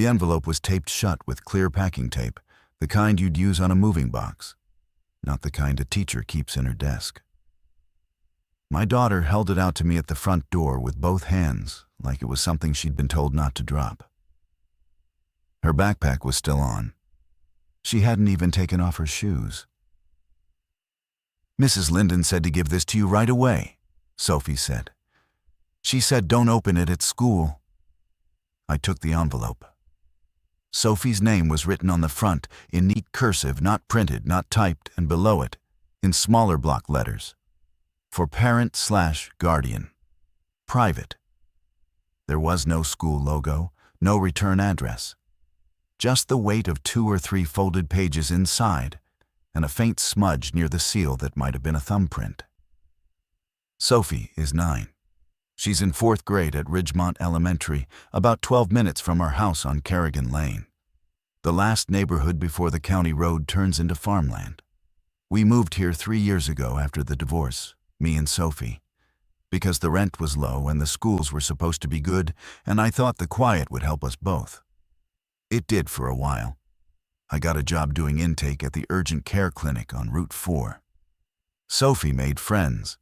The envelope was taped shut with clear packing tape, the kind you'd use on a moving box, not the kind a teacher keeps in her desk. My daughter held it out to me at the front door with both hands, like it was something she'd been told not to drop. Her backpack was still on. She hadn't even taken off her shoes. "Mrs. Linden said to give this to you right away," Sophie said. "She said don't open it at school." I took the envelope. Sophie's name was written on the front in neat cursive, not printed, not typed, and below it, in smaller block letters, for parent/guardian. Private. There was no school logo, no return address. Just the weight of 2 or 3 folded pages inside, and a faint smudge near the seal that might have been a thumbprint. Sophie is 9. She's in 4th grade at Ridgemont Elementary, about 12 minutes from our house on Kerrigan Lane, the last neighborhood before the county road turns into farmland. We moved here 3 years ago after the divorce, me and Sophie, because the rent was low and the schools were supposed to be good, and I thought the quiet would help us both. It did for a while. I got a job doing intake at the urgent care clinic on Route 4. Sophie made friends.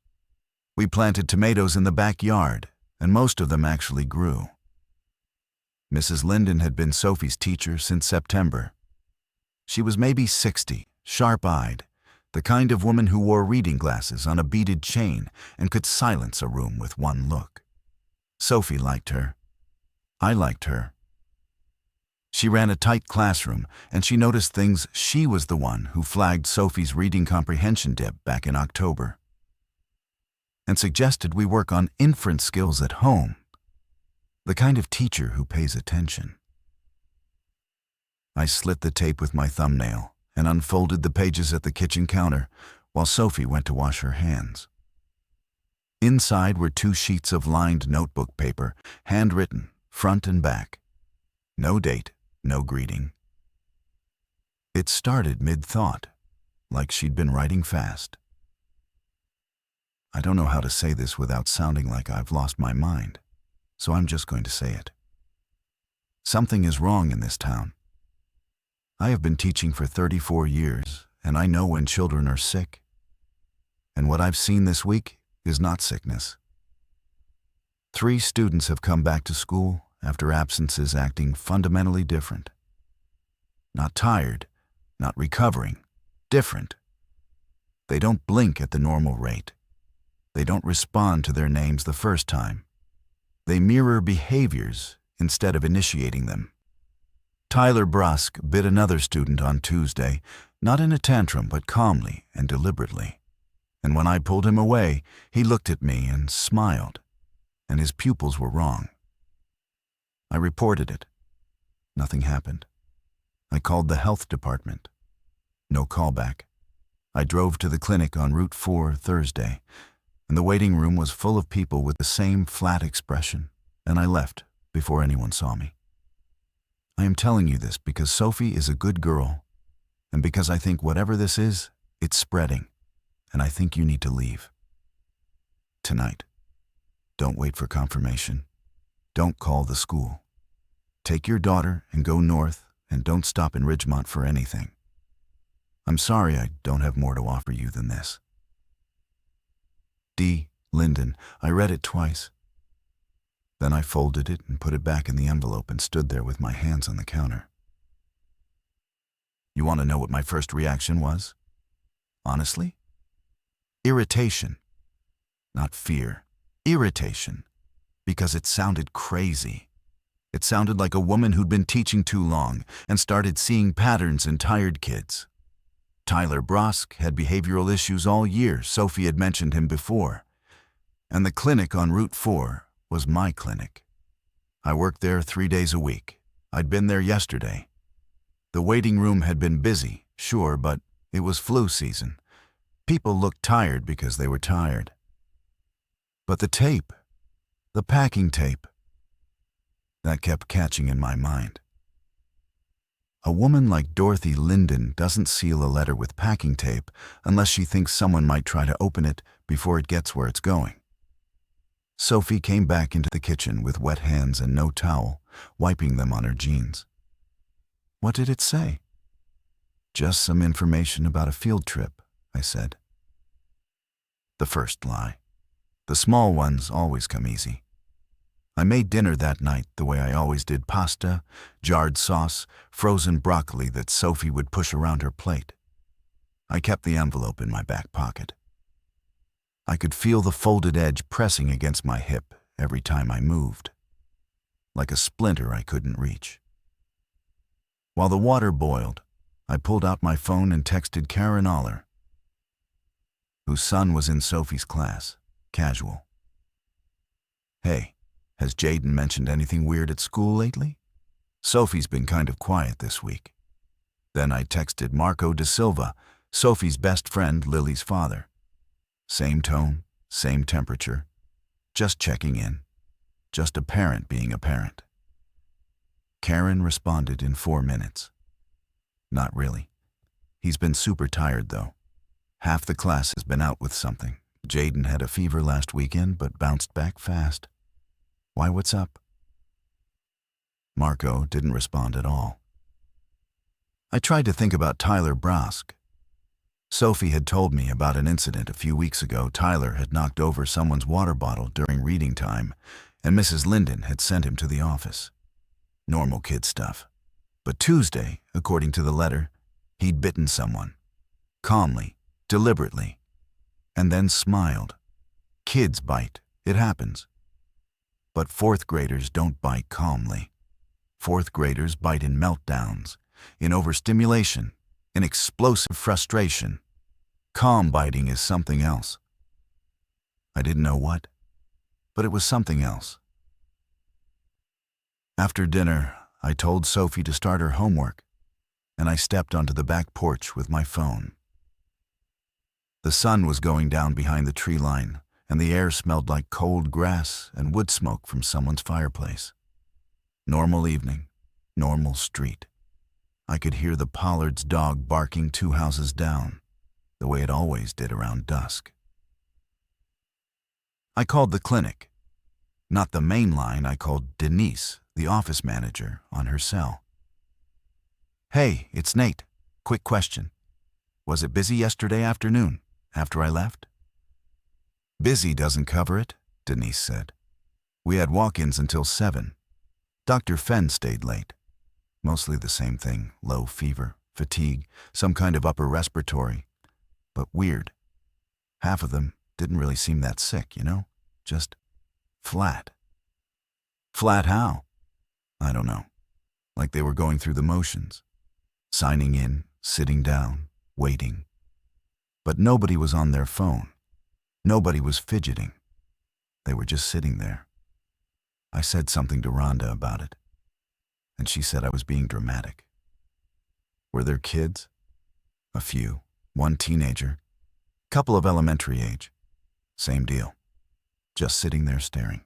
We planted tomatoes in the backyard, and most of them actually grew. Mrs. Linden had been Sophie's teacher since September. She was maybe 60, sharp-eyed, the kind of woman who wore reading glasses on a beaded chain and could silence a room with one look. Sophie liked her. I liked her. She ran a tight classroom, and she noticed things. She was the one who flagged Sophie's reading comprehension dip back in October and suggested we work on inference skills at home, the kind of teacher who pays attention. I slit the tape with my thumbnail and unfolded the pages at the kitchen counter while Sophie went to wash her hands. Inside were 2 sheets of lined notebook paper, handwritten, front and back. No date, no greeting. It started mid-thought, like she'd been writing fast. I don't know how to say this without sounding like I've lost my mind, so I'm just going to say it. Something is wrong in this town. I have been teaching for 34 years, and I know when children are sick. And what I've seen this week is not sickness. 3 students have come back to school after absences acting fundamentally different. Not tired, not recovering, different. They don't blink at the normal rate. They don't respond to their names the first time. They mirror behaviors instead of initiating them. Tyler Brusk bit another student on Tuesday, not in a tantrum but calmly and deliberately. And when I pulled him away, he looked at me and smiled, and his pupils were wrong. I reported it. Nothing happened. I called the health department. No callback. I drove to the clinic on Route 4 Thursday, and the waiting room was full of people with the same flat expression, and I left before anyone saw me. I am telling you this because Sophie is a good girl, and because I think whatever this is, it's spreading, and I think you need to leave. Tonight. Don't wait for confirmation. Don't call the school. Take your daughter and go north, and don't stop in Ridgemont for anything. I'm sorry I don't have more to offer you than this. D. Linden. I read it twice. Then I folded it and put it back in the envelope and stood there with my hands on the counter. You want to know what my first reaction was? Honestly? Irritation. Not fear. Irritation. Because it sounded crazy. It sounded like a woman who'd been teaching too long and started seeing patterns in tired kids. Tyler Brusk had behavioral issues all year. Sophie had mentioned him before. And the clinic on Route 4 was my clinic. I worked there 3 days a week. I'd been there yesterday. The waiting room had been busy, sure, but it was flu season. People looked tired because they were tired. But the tape, the packing tape, that kept catching in my mind. A woman like Dorothy Linden doesn't seal a letter with packing tape unless she thinks someone might try to open it before it gets where it's going. Sophie came back into the kitchen with wet hands and no towel, wiping them on her jeans. What did it say? Just some information about a field trip, I said. The first lie. The small ones always come easy. I made dinner that night the way I always did: pasta, jarred sauce, frozen broccoli that Sophie would push around her plate. I kept the envelope in my back pocket. I could feel the folded edge pressing against my hip every time I moved, like a splinter I couldn't reach. While the water boiled, I pulled out my phone and texted Karen Aller, whose son was in Sophie's class, casual. Hey, has Jaden mentioned anything weird at school lately? Sophie's been kind of quiet this week. Then I texted Marco da Silva, Sophie's best friend, Lily's father. Same tone, same temperature, just checking in, just a parent being a parent. Karen responded in 4 minutes. Not really. He's been super tired though. Half the class has been out with something. Jaden had a fever last weekend but bounced back fast. Why, what's up? Marco didn't respond at all. I tried to think about Tyler Brosk. Sophie had told me about an incident a few weeks ago. Tyler had knocked over someone's water bottle during reading time, and Mrs. Linden had sent him to the office. Normal kid stuff. But Tuesday, according to the letter, he'd bitten someone. Calmly, deliberately, and then smiled. Kids bite. It happens. But 4th graders don't bite calmly. 4th graders bite in meltdowns, in overstimulation, in explosive frustration. Calm biting is something else. I didn't know what, but it was something else. After dinner, I told Sophie to start her homework, and I stepped onto the back porch with my phone. The sun was going down behind the tree line, and the air smelled like cold grass and wood smoke from someone's fireplace. Normal evening, normal street. I could hear the Pollard's dog barking 2 houses down, the way it always did around dusk. I called the clinic. Not the main line. I called Denise, the office manager, on her cell. Hey, it's Nate. Quick question. Was it busy yesterday afternoon, after I left? Busy doesn't cover it, Denise said. We had walk-ins until 7. Dr. Fenn stayed late. Mostly the same thing: low fever, fatigue, some kind of upper respiratory. But weird. Half of them didn't really seem that sick, just flat. Flat how? I don't know. Like they were going through the motions. Signing in, sitting down, waiting. But nobody was on their phone. Nobody was fidgeting. They were just sitting there. I said something to Rhonda about it, and she said I was being dramatic. Were there kids? A few. 1 teenager. Couple of elementary age. Same deal. Just sitting there staring.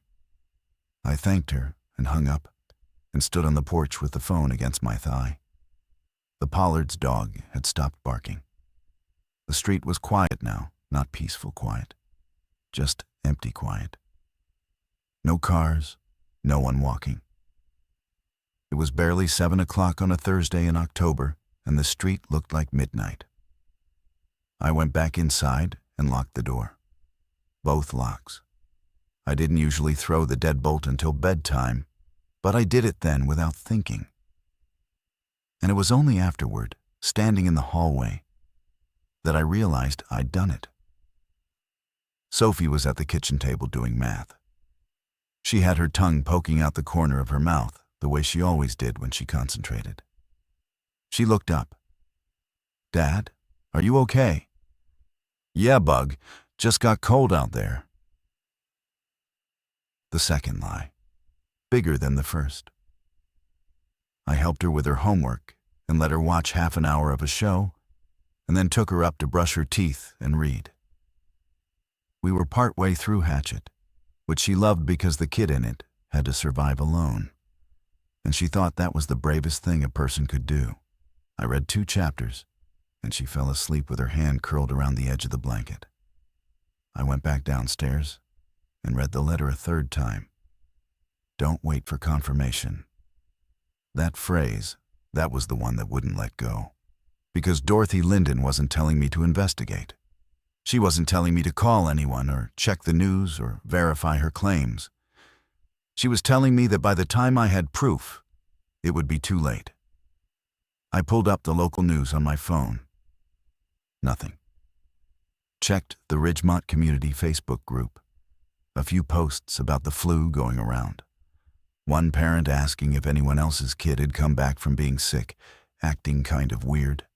I thanked her and hung up and stood on the porch with the phone against my thigh. The Pollard's dog had stopped barking. The street was quiet now, not peaceful quiet. Just empty quiet. No cars, no one walking. It was barely 7 o'clock on a Thursday in October, and the street looked like midnight. I went back inside and locked the door. Both locks. I didn't usually throw the deadbolt until bedtime, but I did it then without thinking. And it was only afterward, standing in the hallway, that I realized I'd done it. Sophie was at the kitchen table doing math. She had her tongue poking out the corner of her mouth, the way she always did when she concentrated. She looked up. Dad, are you okay? Yeah, Bug. Just got cold out there. The second lie. Bigger than the first. I helped her with her homework and let her watch half an hour of a show, and then took her up to brush her teeth and read. We were partway through Hatchet, which she loved because the kid in it had to survive alone, and she thought that was the bravest thing a person could do. I read 2 chapters, and she fell asleep with her hand curled around the edge of the blanket. I went back downstairs and read the letter a 3rd time. Don't wait for confirmation. That phrase That was the one that wouldn't let go. Because Dorothy Linden wasn't telling me to investigate. She wasn't telling me to call anyone or check the news or verify her claims. She was telling me that by the time I had proof, it would be too late. I pulled up the local news on my phone. Nothing. Checked the Ridgemont Community Facebook group. A few posts about the flu going around. One parent asking if anyone else's kid had come back from being sick, acting kind of weird.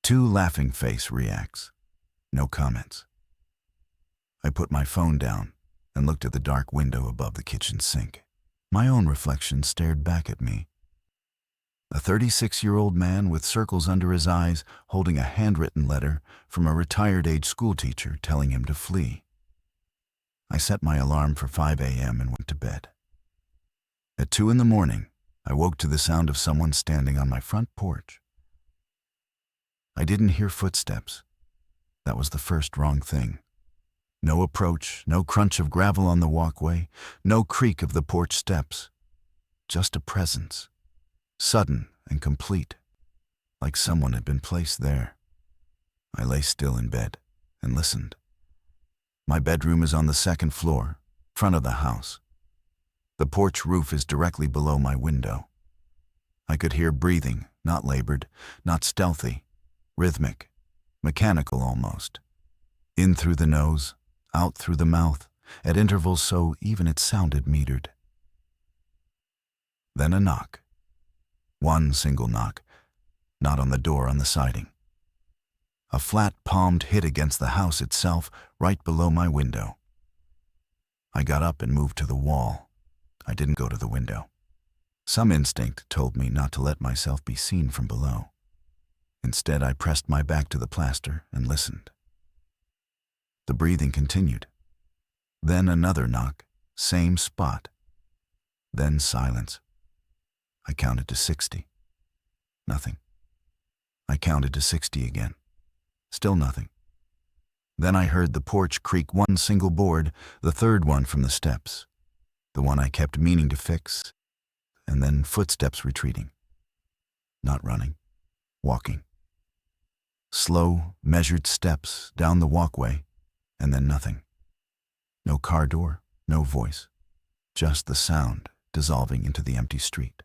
2 laughing face reacts. No comments. I put my phone down and looked at the dark window above the kitchen sink. My own reflection stared back at me. A 36-year-old man with circles under his eyes holding a handwritten letter from a retired-age schoolteacher telling him to flee. I set my alarm for 5 a.m. and went to bed. At 2 in the morning, I woke to the sound of someone standing on my front porch. I didn't hear footsteps. That was the first wrong thing. No approach, no crunch of gravel on the walkway, no creak of the porch steps. Just a presence. Sudden and complete, like someone had been placed there. I lay still in bed and listened. My bedroom is on the 2nd floor, front of the house. The porch roof is directly below my window. I could hear breathing, not labored, not stealthy, rhythmic, mechanical almost. In through the nose, out through the mouth, at intervals so even it sounded metered. Then a knock. One single knock, not on the door, on the siding. A flat-palmed hit against the house itself, right below my window. I got up and moved to the wall. I didn't go to the window. Some instinct told me not to let myself be seen from below. Instead, I pressed my back to the plaster and listened. The breathing continued. Then another knock, same spot. Then silence. I counted to 60. Nothing. I counted to 60 again. Still nothing. Then I heard the porch creak one single board, the third one from the steps, the one I kept meaning to fix, and then footsteps retreating. Not running, walking. Slow, measured steps down the walkway, and then nothing. No car door, no voice, just the sound dissolving into the empty street.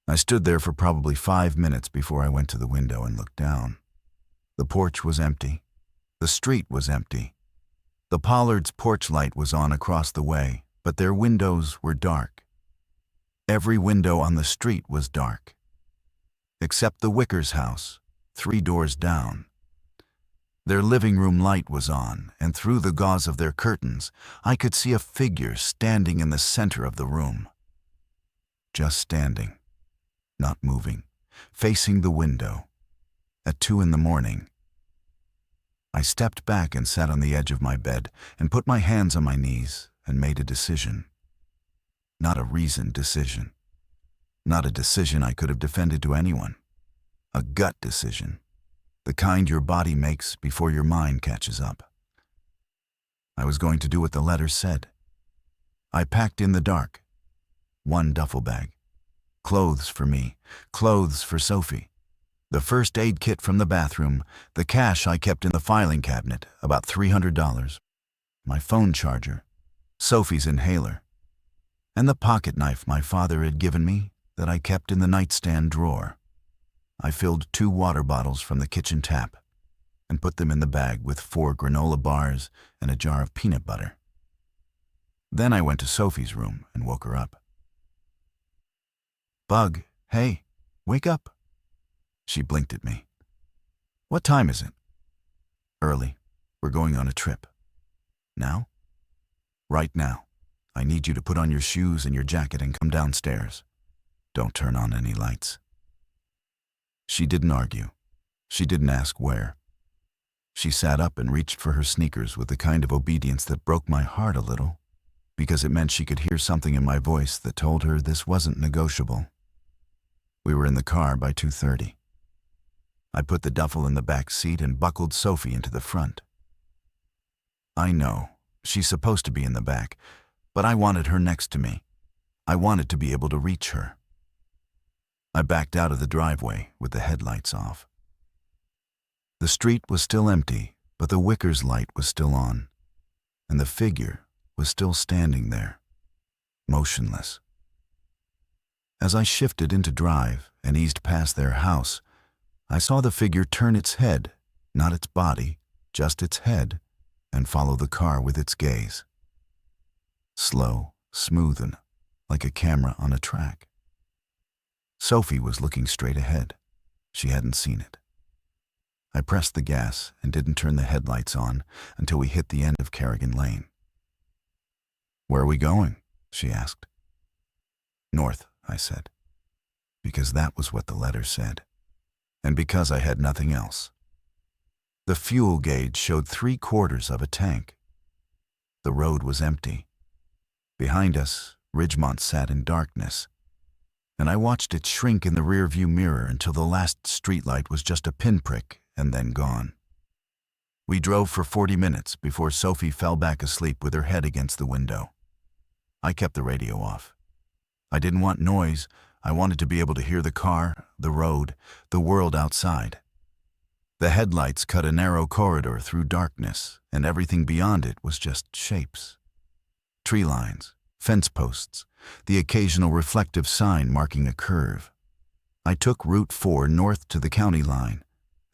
I stood there for probably 5 minutes before I went to the window and looked down. The porch was empty. The street was empty. The Pollards' porch light was on across the way, but their windows were dark. Every window on the street was dark. Except the Wickers' house, 3 doors down. Their living room light was on, and through the gauze of their curtains, I could see a figure standing in the center of the room. Just standing. Not moving, facing the window. At 2 in the morning. I stepped back and sat on the edge of my bed and put my hands on my knees and made a decision. Not a reasoned decision. Not a decision I could have defended to anyone. A gut decision. The kind your body makes before your mind catches up. I was going to do what the letter said. I packed in the dark. 1 duffel bag. Clothes for me, clothes for Sophie. The first aid kit from the bathroom, the cash I kept in the filing cabinet, about $300, my phone charger, Sophie's inhaler, and the pocket knife my father had given me that I kept in the nightstand drawer. I filled 2 water bottles from the kitchen tap and put them in the bag with 4 granola bars and a jar of peanut butter. Then I went to Sophie's room and woke her up. "Bug, hey, wake up." She blinked at me. "What time is it?" "Early. We're going on a trip." "Now?" "Right now. I need you to put on your shoes and your jacket and come downstairs. Don't turn on any lights." She didn't argue. She didn't ask where. She sat up and reached for her sneakers with the kind of obedience that broke my heart a little, because it meant she could hear something in my voice that told her this wasn't negotiable. We were in the car by 2:30. I put the duffel in the back seat and buckled Sophie into the front. I know, she's supposed to be in the back, but I wanted her next to me. I wanted to be able to reach her. I backed out of the driveway with the headlights off. The street was still empty, but the Wicker's light was still on, and the figure was still standing there, motionless. As I shifted into drive and eased past their house, I saw the figure turn its head, not its body, just its head, and follow the car with its gaze. Slow, smooth, and like a camera on a track. Sophie was looking straight ahead. She hadn't seen it. I pressed the gas and didn't turn the headlights on until we hit the end of Kerrigan Lane. "Where are we going?" she asked. "North," I said, because that was what the letter said, and because I had nothing else. The fuel gauge showed 3/4 of a tank. The road was empty. Behind us, Ridgemont sat in darkness, and I watched it shrink in the rearview mirror until the last streetlight was just a pinprick and then gone. We drove for 40 minutes before Sophie fell back asleep with her head against the window. I kept the radio off. I didn't want noise. I wanted to be able to hear the car, the road, the world outside. The headlights cut a narrow corridor through darkness, and everything beyond it was just shapes. Tree lines, fence posts, the occasional reflective sign marking a curve. I took Route 4 north to the county line,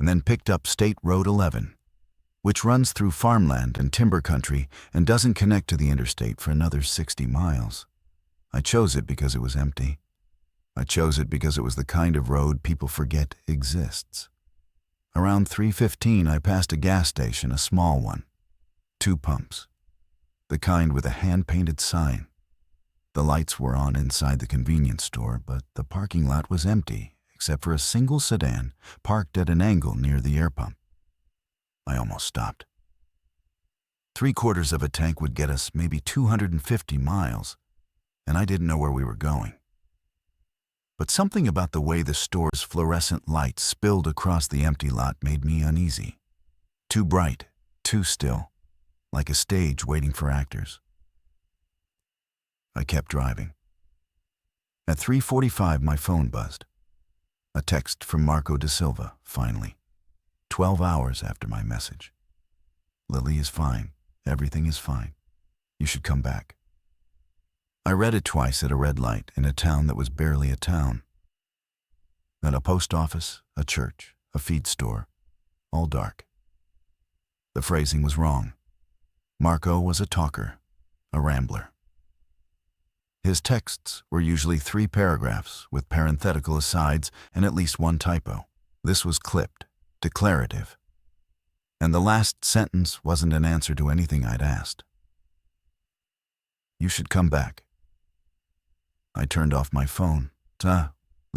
and then picked up State Road 11, which runs through farmland and timber country and doesn't connect to the interstate for another 60 miles. I chose it because it was empty. I chose it because it was the kind of road people forget exists. Around 3:15, I passed a gas station, a small one. 2 pumps. The kind with a hand-painted sign. The lights were on inside the convenience store, but the parking lot was empty, except for a single sedan parked at an angle near the air pump. I almost stopped. 3/4 of a tank would get us maybe 250 miles, and I didn't know where we were going. But something about the way the store's fluorescent light spilled across the empty lot made me uneasy. Too bright, too still, like a stage waiting for actors. I kept driving. At 3:45, my phone buzzed. A text from Marco da Silva, finally. 12 hours after my message. "Lily is fine. Everything is fine. You should come back." I read it twice at a red light in a town that was barely a town. Then a post office, a church, a feed store, all dark. The phrasing was wrong. Marco was a talker, a rambler. His texts were usually 3 paragraphs with parenthetical asides and at least 1 typo. This was clipped, declarative. And the last sentence wasn't an answer to anything I'd asked. "You should come back." I turned off my phone. The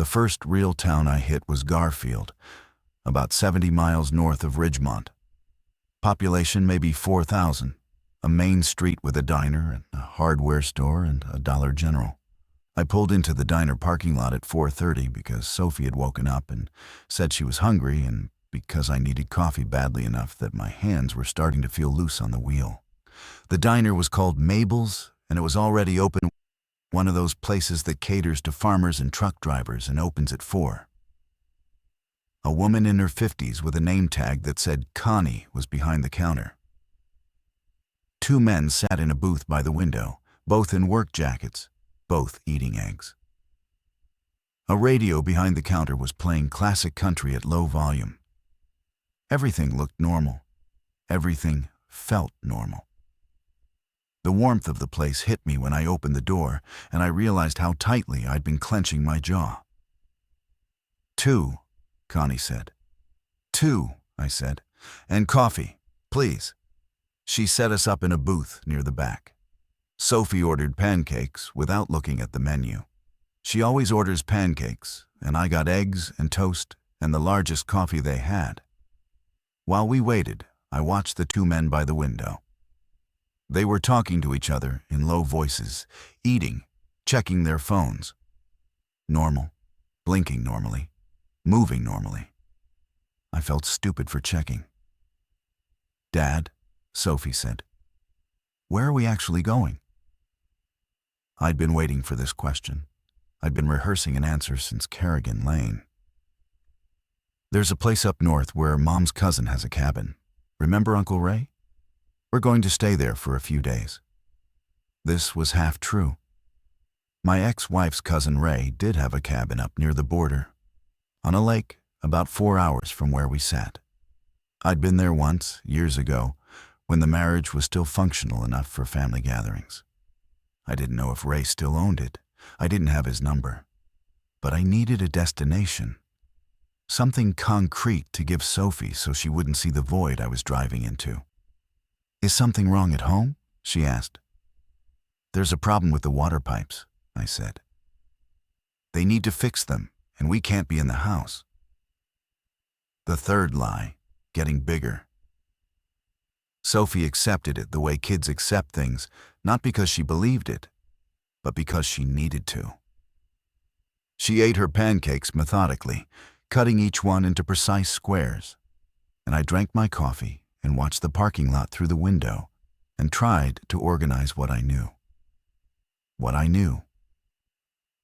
first real town I hit was Garfield, about 70 miles north of Ridgemont. Population maybe 4,000. A main street with a diner and a hardware store and a Dollar General. I pulled into the diner parking lot at 4:30 because Sophie had woken up and said she was hungry, and because I needed coffee badly enough that my hands were starting to feel loose on the wheel. The diner was called Mabel's, and it was already open, one of those places that caters to farmers and truck drivers and opens at 4. A woman in her 50s with a name tag that said Connie was behind the counter. 2 men sat in a booth by the window, both in work jackets, both eating eggs. A radio behind the counter was playing classic country at low volume. Everything looked normal. Everything felt normal. The warmth of the place hit me when I opened the door, and I realized how tightly I'd been clenching my jaw. "2, Connie said. "2, I said. "And coffee, please." She set us up in a booth near the back. Sophie ordered pancakes without looking at the menu. She always orders pancakes, and I got eggs and toast and the largest coffee they had. While we waited, I watched the 2 men by the window. They were talking to each other in low voices, eating, checking their phones. Normal, blinking normally, moving normally. I felt stupid for checking. "Dad," Sophie said, "where are we actually going?" I'd been waiting for this question. I'd been rehearsing an answer since Kerrigan Lane. "There's a place up north where Mom's cousin has a cabin. Remember Uncle Ray? We're going to stay there for a few days." This was half true. My ex-wife's cousin Ray did have a cabin up near the border, on a lake about 4 hours from where we sat. I'd been there once, years ago, when the marriage was still functional enough for family gatherings. I didn't know if Ray still owned it. I didn't have his number. But I needed a destination. Something concrete to give Sophie so she wouldn't see the void I was driving into. "Is something wrong at home?" she asked. "There's a problem with the water pipes," I said. "They need to fix them, and we can't be in the house." The third lie, getting bigger. Sophie accepted it the way kids accept things, not because she believed it, but because she needed to. She ate her pancakes methodically, cutting each one into precise squares, and I drank my coffee and watched the parking lot through the window and tried to organize what I knew. What I knew.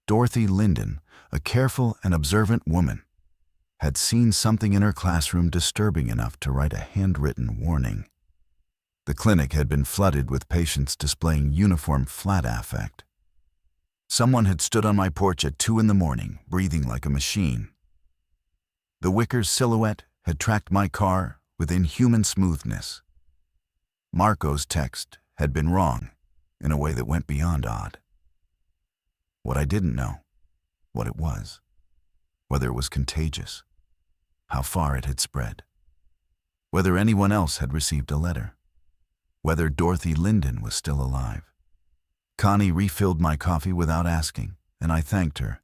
Dorothy Linden, a careful and observant woman, had seen something in her classroom disturbing enough to write a handwritten warning. The clinic had been flooded with patients displaying uniform flat affect. Someone had stood on my porch at 2 a.m, breathing like a machine. The wicker's silhouette had tracked my car with inhuman smoothness. Marco's text had been wrong in a way that went beyond odd. What I didn't know, what it was, whether it was contagious, how far it had spread, whether anyone else had received a letter, whether Dorothy Linden was still alive. Connie refilled my coffee without asking, and I thanked her,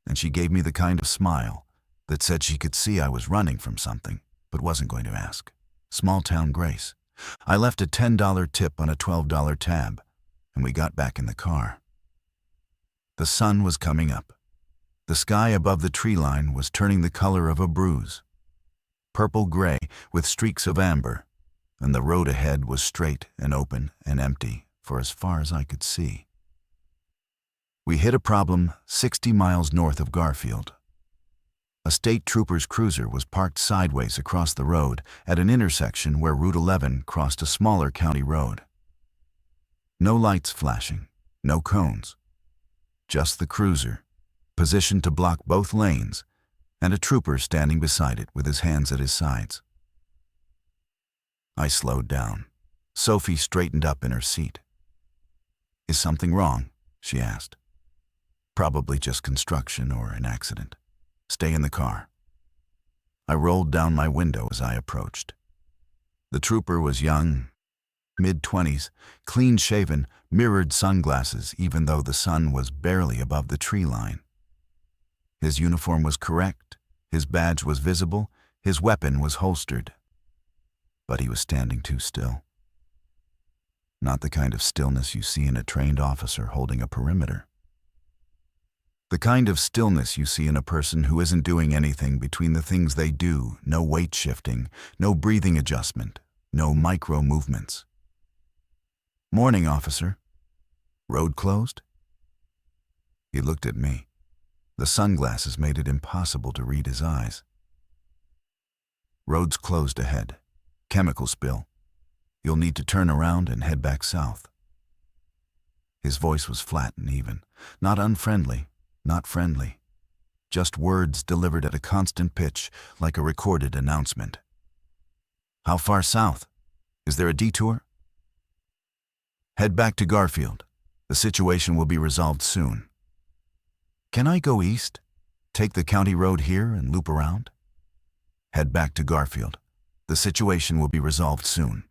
and she gave me the kind of smile that said she could see I was running from something, but wasn't going to ask. Small-town grace. I left a $10 tip on a $12 tab, and we got back in the car. The sun was coming up. The sky above the tree line was turning the color of a bruise, purple-gray with streaks of amber, and the road ahead was straight and open and empty for as far as I could see. We hit a problem 60 miles north of Garfield. A state trooper's cruiser was parked sideways across the road at an intersection where Route 11 crossed a smaller county road. No lights flashing, no cones. Just the cruiser, positioned to block both lanes, and a trooper standing beside it with his hands at his sides. I slowed down. Sophie straightened up in her seat. "Is something wrong?" she asked. "Probably just construction or an accident. Stay in the car." I rolled down my window as I approached. The trooper was young, mid-20s, clean-shaven, mirrored sunglasses even though the sun was barely above the tree line. His uniform was correct, his badge was visible, his weapon was holstered. But he was standing too still. Not the kind of stillness you see in a trained officer holding a perimeter. The kind of stillness you see in a person who isn't doing anything between the things they do, no weight shifting, no breathing adjustment, no micro movements. "Morning, officer. Road closed?" He looked at me. The sunglasses made it impossible to read his eyes. "Road's closed ahead. Chemical spill. You'll need to turn around and head back south." His voice was flat and even, not unfriendly, not friendly. Just words delivered at a constant pitch, like a recorded announcement. "How far south? Is there a detour?" "Head back to Garfield. The situation will be resolved soon." "Can I go east? Take the county road here and loop around?" "Head back to Garfield. The situation will be resolved soon."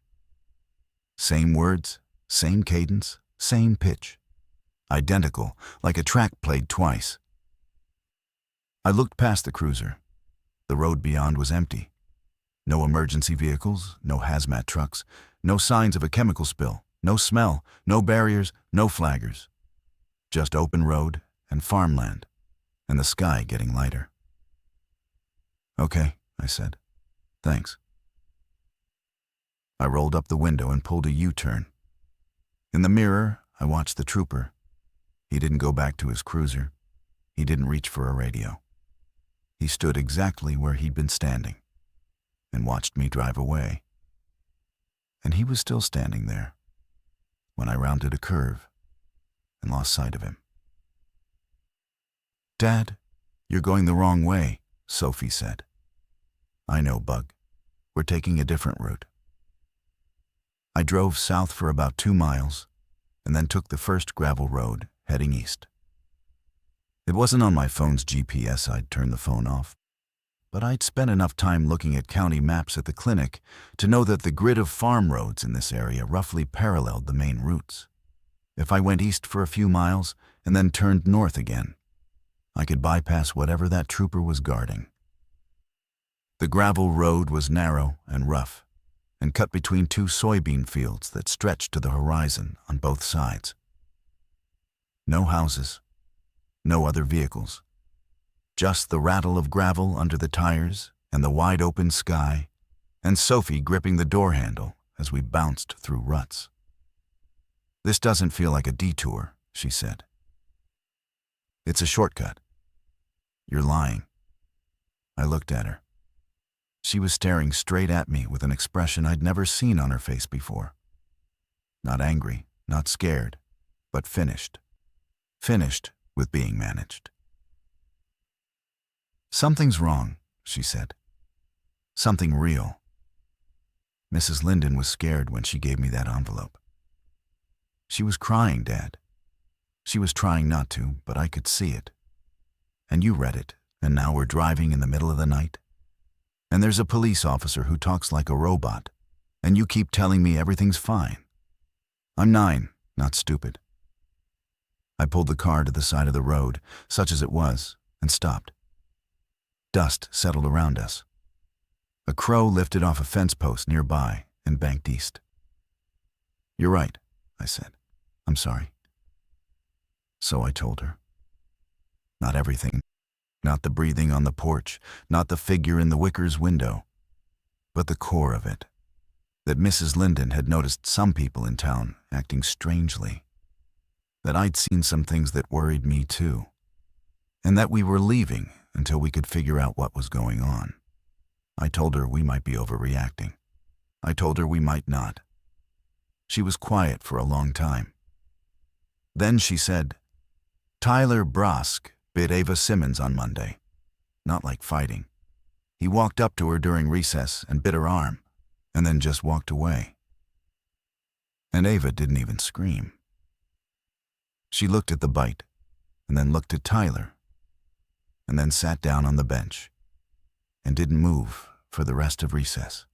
Same words, same cadence, same pitch. Identical, like a track played twice. I looked past the cruiser. The road beyond was empty. No emergency vehicles, no hazmat trucks, no signs of a chemical spill, no smell, no barriers, no flaggers. Just open road and farmland, and the sky getting lighter. "Okay," I said. "Thanks." I rolled up the window and pulled a U-turn. In the mirror, I watched the trooper. He didn't go back to his cruiser. He didn't reach for a radio. He stood exactly where he'd been standing and watched me drive away. And he was still standing there when I rounded a curve and lost sight of him. "Dad, you're going the wrong way," Sophie said. "I know, Bug. We're taking a different route." I drove south for about 2 miles and then took the first gravel road heading east. It wasn't on my phone's GPS. I'd turned the phone off, but I'd spent enough time looking at county maps at the clinic to know that the grid of farm roads in this area roughly paralleled the main routes. If I went east for a few miles and then turned north again, I could bypass whatever that trooper was guarding. The gravel road was narrow and rough and cut between 2 soybean fields that stretched to the horizon on both sides. No houses, no other vehicles, just the rattle of gravel under the tires and the wide open sky, and Sophie gripping the door handle as we bounced through ruts. "This doesn't feel like a detour," she said. "It's a shortcut." "You're lying." I looked at her. She was staring straight at me with an expression I'd never seen on her face before. Not angry, not scared, but finished. Finished with being managed. "Something's wrong," she said. "Something real." Mrs. Linden was scared when she gave me that envelope. She was crying, Dad. She was trying not to, but I could see it. And you read it, and now we're driving in the middle of the night. And there's a police officer who talks like a robot, and you keep telling me everything's fine. I'm 9, not stupid. I pulled the car to the side of the road, such as it was, and stopped. Dust settled around us. A crow lifted off a fence post nearby and banked east. "You're right," I said. "I'm sorry." So I told her. Not everything. Not the breathing on the porch, not the figure in the wicker's window, but the core of it. That Mrs. Linden had noticed some people in town acting strangely. That I'd seen some things that worried me too. And that we were leaving until we could figure out what was going on. I told her we might be overreacting. I told her we might not. She was quiet for a long time. Then she said, "Tyler Brosk bit Ava Simmons on Monday. Not like fighting. He walked up to her during recess and bit her arm, and then just walked away. And Ava didn't even scream." She looked at the bite, and then looked at Tyler, and then sat down on the bench, and didn't move for the rest of recess.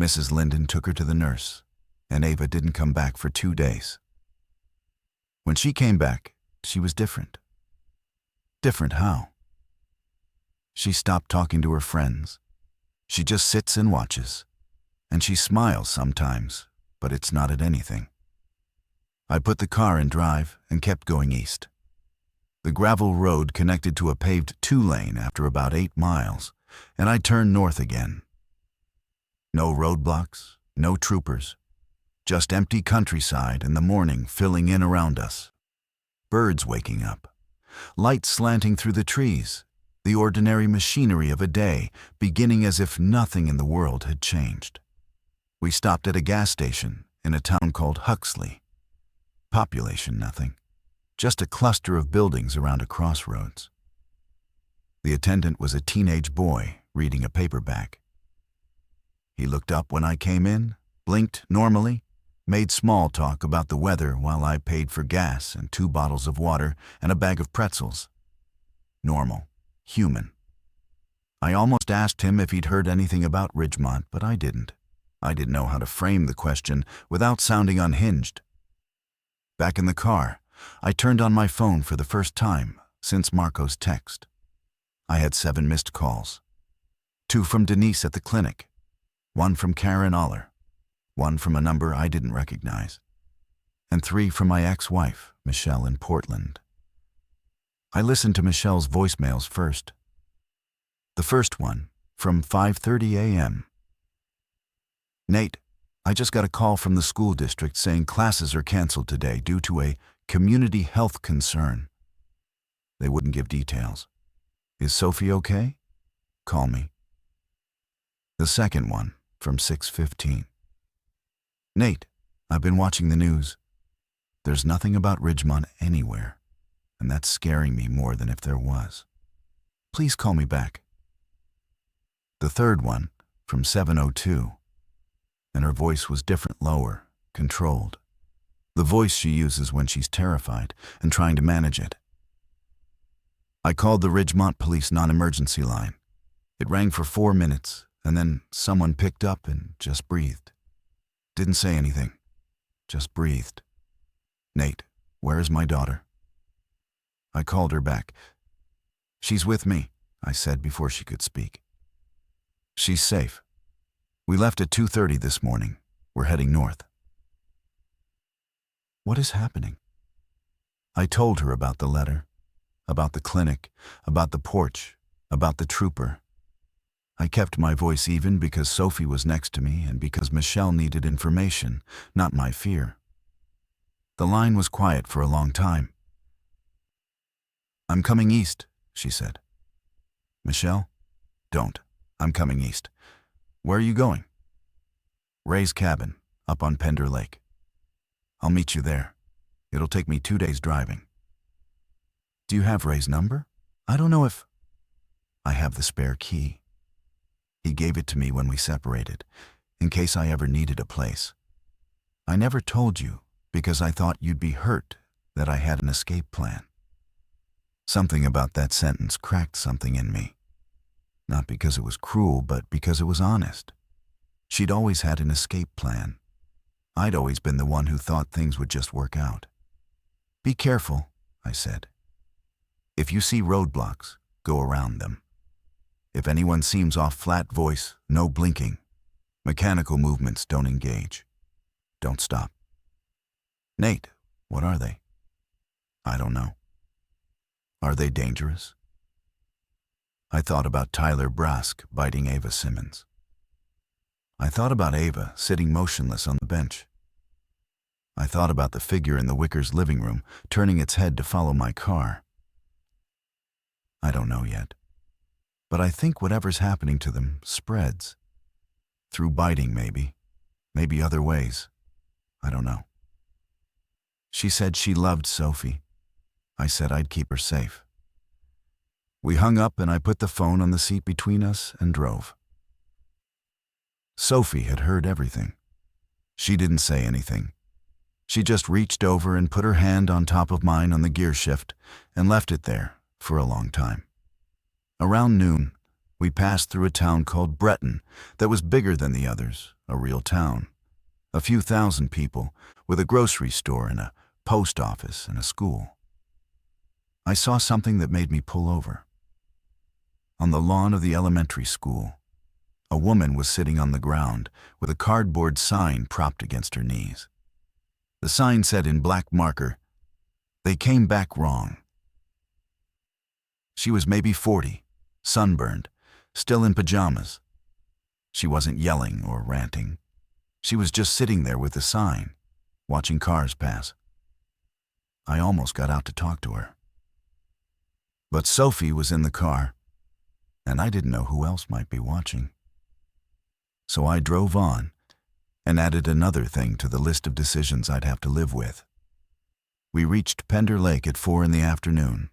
Mrs. Linden took her to the nurse, and Ava didn't come back for 2 days. When she came back, she was different. Different how? She stopped talking to her friends. She just sits and watches, and she smiles sometimes, but it's not at anything. I put the car in drive and kept going east. The gravel road connected to a paved 2-lane after about 8 miles, and I turned north again. No roadblocks, no troopers, just empty countryside and the morning filling in around us. Birds waking up, light slanting through the trees, the ordinary machinery of a day beginning as if nothing in the world had changed. We stopped at a gas station in a town called Huxley. Population nothing, just a cluster of buildings around a crossroads. The attendant was a teenage boy reading a paperback. He looked up when I came in, blinked normally, made small talk about the weather while I paid for gas and 2 bottles of water and a bag of pretzels. Normal, human. I almost asked him if he'd heard anything about Ridgemont, but I didn't. I didn't know how to frame the question without sounding unhinged. Back in the car, I turned on my phone for the first time since Marco's text. I had 7 missed calls. 2 from Denise at the clinic, 1 from Karen Aller, 1 from a number I didn't recognize, and 3 from my ex-wife, Michelle in Portland. I listened to Michelle's voicemails first. The first one, from 5:30 a.m. "Nate, I just got a call from the school district saying classes are canceled today due to a community health concern. They wouldn't give details. Is Sophie okay? Call me. The second one, from 6:15. Nate, I've been watching the news. There's nothing about Ridgemont anywhere, and that's scaring me more than if there was. Please call me back. The third one, from 7:02, and her voice was different, lower, controlled. The voice she uses when she's terrified and trying to manage it. I called the Ridgemont Police non-emergency line. It rang for 4 minutes, and then someone picked up and just breathed. Didn't say anything, just breathed. Nate, where is my daughter? I called her back. She's with me, I said before she could speak. She's safe. We left at 2:30 this morning. We're heading north. What is happening? I told her about the letter, about the clinic, about the porch, about the trooper. I kept my voice even because Sophie was next to me and because Michelle needed information, not my fear. The line was quiet for a long time. I'm coming east, she said. Michelle? Don't. I'm coming east. Where are you going? Ray's cabin, up on Pender Lake. I'll meet you there. It'll take me 2 days driving. Do you have Ray's number? I don't know if... I have the spare key. He gave it to me when we separated, in case I ever needed a place. I never told you because I thought you'd be hurt that I had an escape plan. Something about that sentence cracked something in me. Not because it was cruel, but because it was honest. She'd always had an escape plan. I'd always been the one who thought things would just work out. Be careful, I said. If you see roadblocks, go around them. If anyone seems off, flat voice, no blinking. Mechanical movements, don't engage. Don't stop. Nate, what are they? I don't know. Are they dangerous? I thought about Tyler Brask biting Ava Simmons. I thought about Ava sitting motionless on the bench. I thought about the figure in the Wickers' living room turning its head to follow my car. I don't know yet. But I think whatever's happening to them spreads. Through biting, maybe. Maybe other ways. I don't know. She said she loved Sophie. I said I'd keep her safe. We hung up and I put the phone on the seat between us and drove. Sophie had heard everything. She didn't say anything. She just reached over and put her hand on top of mine on the gear shift and left it there for a long time. Around noon, we passed through a town called Breton that was bigger than the others, a real town. A few thousand people, with a grocery store and a post office and a school. I saw something that made me pull over. On the lawn of the elementary school, a woman was sitting on the ground with a cardboard sign propped against her knees. The sign said in black marker, "They came back wrong." She was maybe 40, sunburned, still in pajamas. She wasn't yelling or ranting. She was just sitting there with the sign, watching cars pass. I almost got out to talk to her. But Sophie was in the car, and I didn't know who else might be watching. So I drove on and added another thing to the list of decisions I'd have to live with. We reached Pender Lake at 4 in the afternoon.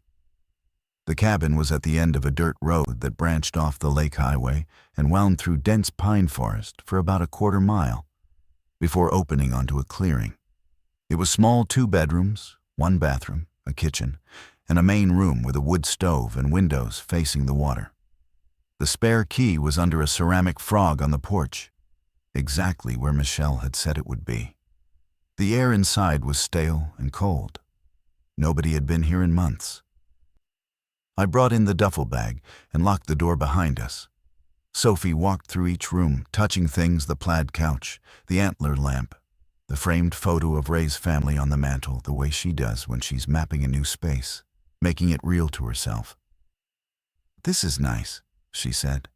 The cabin was at the end of a dirt road that branched off the lake highway and wound through dense pine forest for about a quarter mile before opening onto a clearing. It was small, 2 bedrooms, 1 bathroom, a kitchen, and a main room with a wood stove and windows facing the water. The spare key was under a ceramic frog on the porch, exactly where Michelle had said it would be. The air inside was stale and cold. Nobody had been here in months. I brought in the duffel bag and locked the door behind us. Sophie walked through each room, touching things: the plaid couch, the antler lamp, the framed photo of Ray's family on the mantel, the way she does when she's mapping a new space, making it real to herself. "This is nice," she said,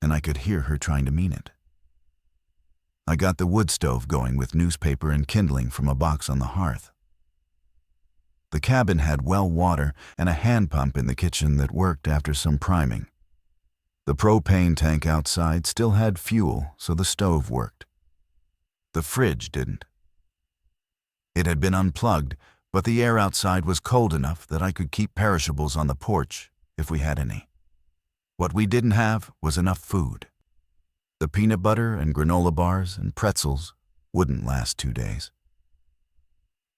and I could hear her trying to mean it. I got the wood stove going with newspaper and kindling from a box on the hearth. The cabin had well water and a hand pump in the kitchen that worked after some priming. The propane tank outside still had fuel, so the stove worked. The fridge didn't. It had been unplugged, but the air outside was cold enough that I could keep perishables on the porch if we had any. What we didn't have was enough food. The peanut butter and granola bars and pretzels wouldn't last 2 days.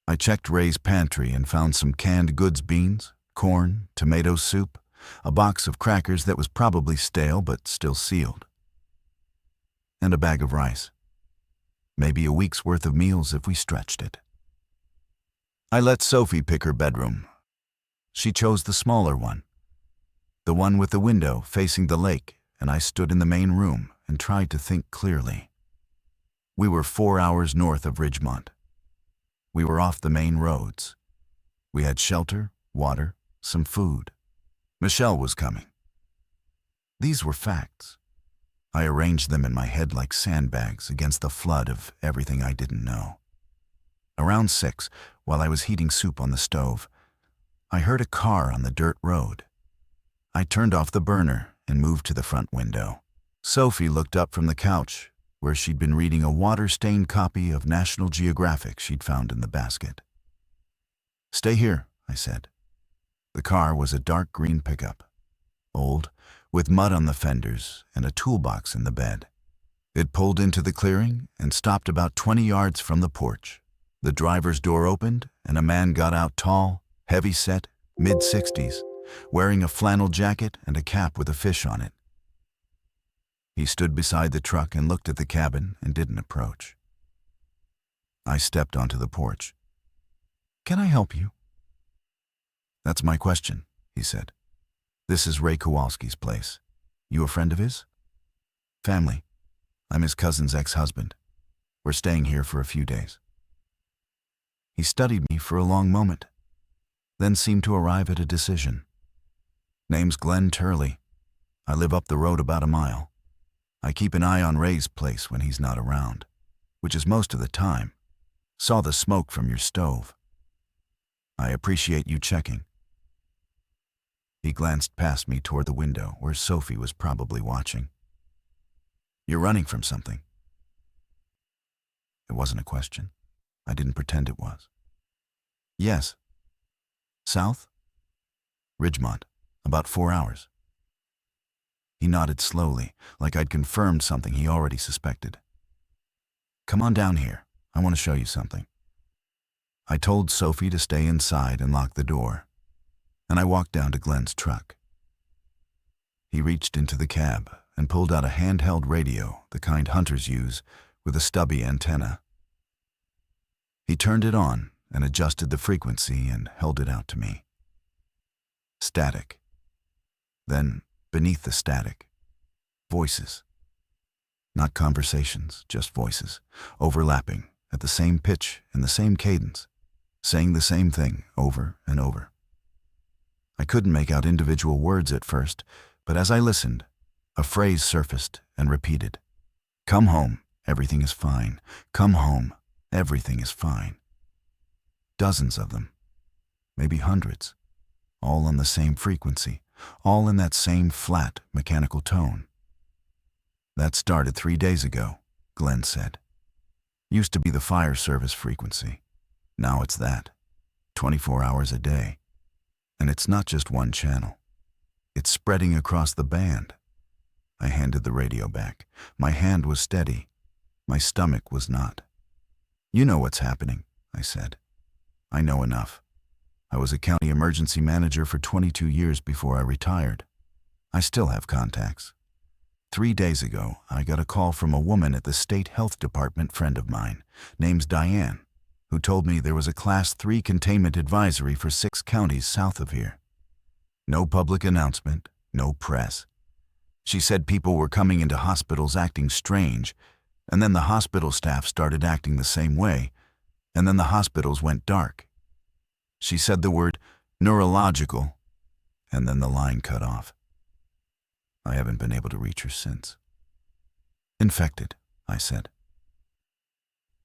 I checked Ray's pantry and found some canned goods beans, corn, tomato soup, a box of crackers that was probably stale but still sealed, and a bag of rice. Maybe a week's worth of meals if we stretched it. I let Sophie pick her bedroom. She chose the smaller one, the one with the window facing the lake, and I stood in the main room and tried to think clearly. We were 4 hours north of Ridgemont. We were off the main roads. We had shelter, water, some food. Michelle was coming. These were facts. I arranged them in my head like sandbags against the flood of everything I didn't know. Around 6, while I was heating soup on the stove, I heard a car on the dirt road. I turned off the burner and moved to the front window. Sophie looked up from the couch, where she'd been reading a water-stained copy of National Geographic she'd found in the basket. "Stay here," I said. The car was a dark green pickup, old, with mud on the fenders and a toolbox in the bed. It pulled into the clearing and stopped about 20 yards from the porch. The driver's door opened and a man got out, tall, heavy-set, mid-60s, wearing a flannel jacket and a cap with a fish on it. He stood beside the truck and looked at the cabin and didn't approach. I stepped onto the porch. "Can I help you?" "That's my question," he said. "This is Ray Kowalski's place. You a friend of his?" "Family. I'm his cousin's ex-husband. We're staying here for a few days." He studied me for a long moment, then seemed to arrive at a decision. "Name's Glenn Turley. I live up the road about a mile. I keep an eye on Ray's place when he's not around, which is most of the time. Saw the smoke from your stove. I appreciate you checking." He glanced past me toward the window where Sophie was probably watching. "You're running from something." It wasn't a question. I didn't pretend it was. "Yes." "South?" "Ridgemont. About 4 hours." He nodded slowly, like I'd confirmed something he already suspected. "Come on down here. I want to show you something." I told Sophie to stay inside and lock the door, and I walked down to Glenn's truck. He reached into the cab and pulled out a handheld radio, the kind hunters use, with a stubby antenna. He turned it on and adjusted the frequency and held it out to me. Static. Then, beneath the static, voices. Not conversations, just voices, overlapping at the same pitch and the same cadence, saying the same thing over and over. I couldn't make out individual words at first, but as I listened, a phrase surfaced and repeated. "Come home, everything is fine. Come home, everything is fine." Dozens of them, maybe hundreds, all on the same frequency, all in that same flat, mechanical tone. "That started 3 days ago," Glenn said. "Used to be the fire service frequency. Now it's that, 24 hours a day. And it's not just one channel. It's spreading across the band." I handed the radio back. My hand was steady. My stomach was not. "You know what's happening," I said. "I know enough. I was a county emergency manager for 22 years before I retired. I still have contacts. 3 days ago, I got a call from a woman at the state health department friend of mine, name's Diane, who told me there was a Class 3 containment advisory for 6 counties south of here. No public announcement, no press. She said people were coming into hospitals acting strange, and then the hospital staff started acting the same way, and then the hospitals went dark. She said the word neurological, and then the line cut off. I haven't been able to reach her since." "Infected," I said.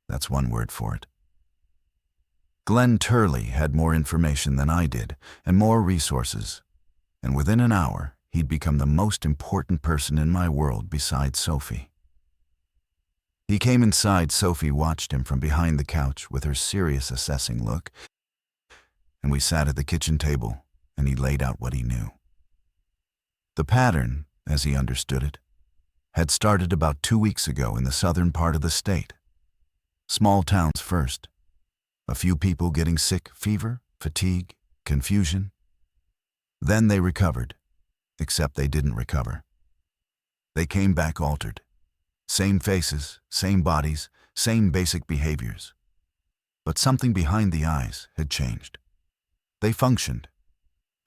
"That's one word for it." Glenn Turley had more information than I did, and more resources. And within an hour, he'd become the most important person in my world besides Sophie. He came inside. Sophie watched him from behind the couch with her serious, assessing look, and we sat at the kitchen table, and he laid out what he knew. The pattern, as he understood it, had started about 2 weeks ago in the southern part of the state. Small towns first. A few people getting sick, fever, fatigue, confusion. Then they recovered, except they didn't recover. They came back altered. Same faces, same bodies, same basic behaviors. But something behind the eyes had changed. They functioned.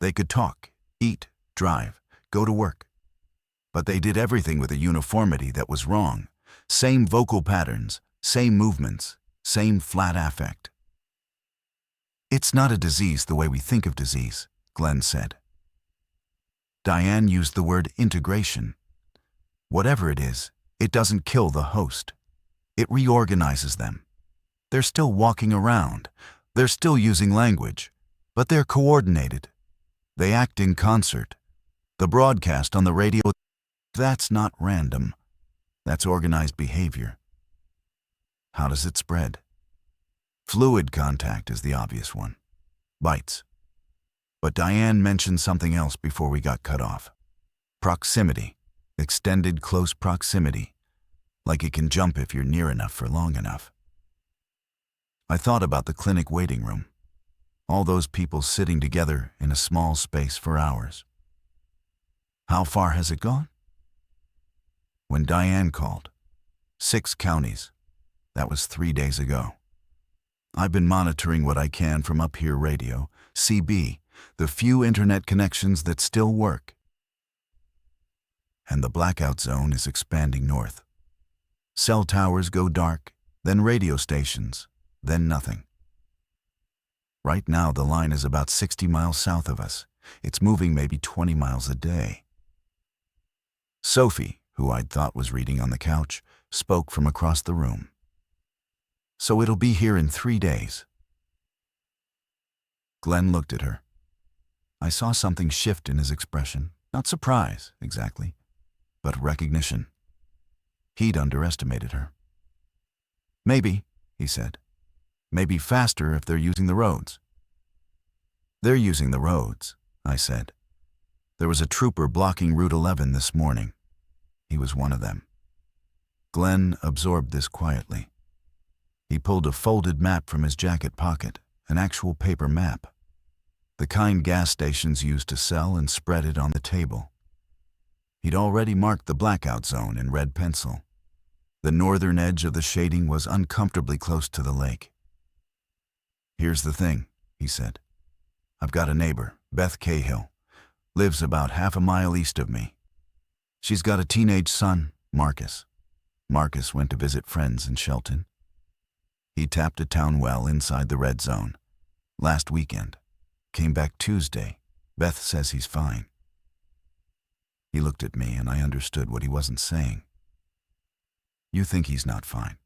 They could talk, eat, drive, go to work. But they did everything with a uniformity that was wrong. Same vocal patterns, same movements, same flat affect. It's not a disease the way we think of disease, Glenn said. Diane used the word integration. Whatever it is, it doesn't kill the host. It reorganizes them. They're still walking around. They're still using language. But they're coordinated. They act in concert. The broadcast on the radio, that's not random. That's organized behavior. How does it spread? Fluid contact is the obvious one. Bites. But Diane mentioned something else before we got cut off. Proximity. Extended close proximity. Like it can jump if you're near enough for long enough. I thought about the clinic waiting room. All those people sitting together in a small space for hours. How far has it gone? When Diane called, 6 counties. That was 3 days ago. I've been monitoring what I can from Up Here Radio, CB, the few internet connections that still work. And the blackout zone is expanding north. Cell towers go dark, then radio stations, then nothing. Right now the line is about 60 miles south of us. It's moving maybe 20 miles a day. Sophie, who I'd thought was reading on the couch, spoke from across the room. So it'll be here in 3 days. Glenn looked at her. I saw something shift in his expression. Not surprise, exactly, but recognition. He'd underestimated her. Maybe, he said. Maybe faster if they're using the roads. They're using the roads, I said. There was a trooper blocking Route 11 this morning. He was one of them. Glenn absorbed this quietly. He pulled a folded map from his jacket pocket, an actual paper map. The kind gas stations used to sell, and spread it on the table. He'd already marked the blackout zone in red pencil. The northern edge of the shading was uncomfortably close to the lake. Here's the thing, he said. I've got a neighbor, Beth Cahill, lives about half a mile east of me. She's got a teenage son, Marcus. Marcus went to visit friends in Shelton. He tapped a town well inside the red zone. Last weekend. Came back Tuesday. Beth says he's fine. He looked at me and I understood what he wasn't saying. You think he's not fine?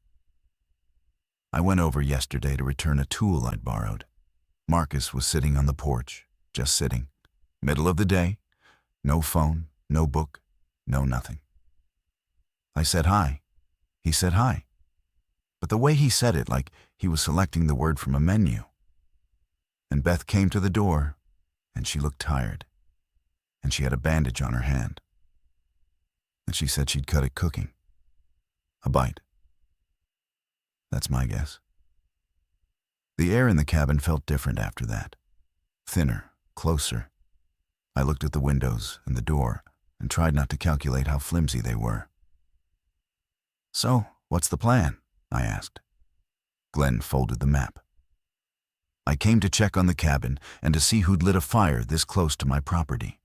I went over yesterday to return a tool I'd borrowed. Marcus was sitting on the porch, just sitting. Middle of the day. No phone, no book, no nothing. I said hi. He said hi. But the way he said it, like he was selecting the word from a menu. And Beth came to the door, and she looked tired. And she had a bandage on her hand. And she said she'd cut it cooking. A bite. That's my guess. The air in the cabin felt different after that. Thinner, closer. I looked at the windows and the door and tried not to calculate how flimsy they were. So, what's the plan? I asked. Glenn folded the map. I came to check on the cabin and to see who'd lit a fire this close to my property.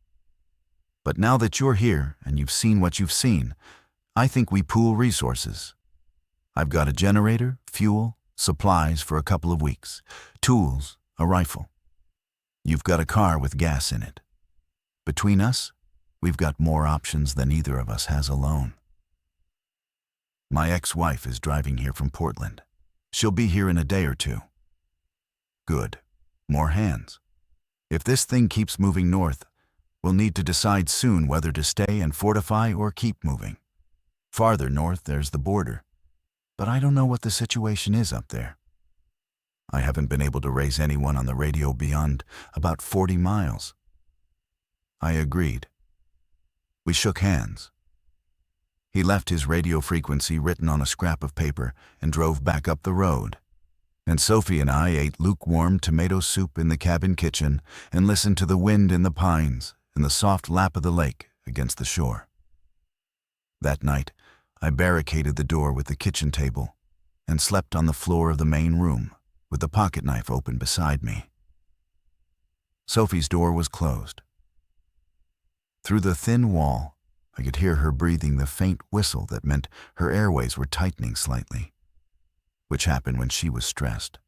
But now that you're here and you've seen what you've seen, I think we pool resources. I've got a generator, fuel, supplies for a couple of weeks, tools, a rifle. You've got a car with gas in it. Between us, we've got more options than either of us has alone. My ex-wife is driving here from Portland. She'll be here in a day or two. Good. More hands. If this thing keeps moving north, we'll need to decide soon whether to stay and fortify or keep moving. Farther north, there's the border. But I don't know what the situation is up there. I haven't been able to raise anyone on the radio beyond about 40 miles. I agreed. We shook hands. He left his radio frequency written on a scrap of paper and drove back up the road. And Sophie and I ate lukewarm tomato soup in the cabin kitchen and listened to the wind in the pines and the soft lap of the lake against the shore. That night, I barricaded the door with the kitchen table and slept on the floor of the main room with the pocket knife open beside me. Sophie's door was closed. Through the thin wall, I could hear her breathing the faint whistle that meant her airways were tightening slightly, which happened when she was stressed.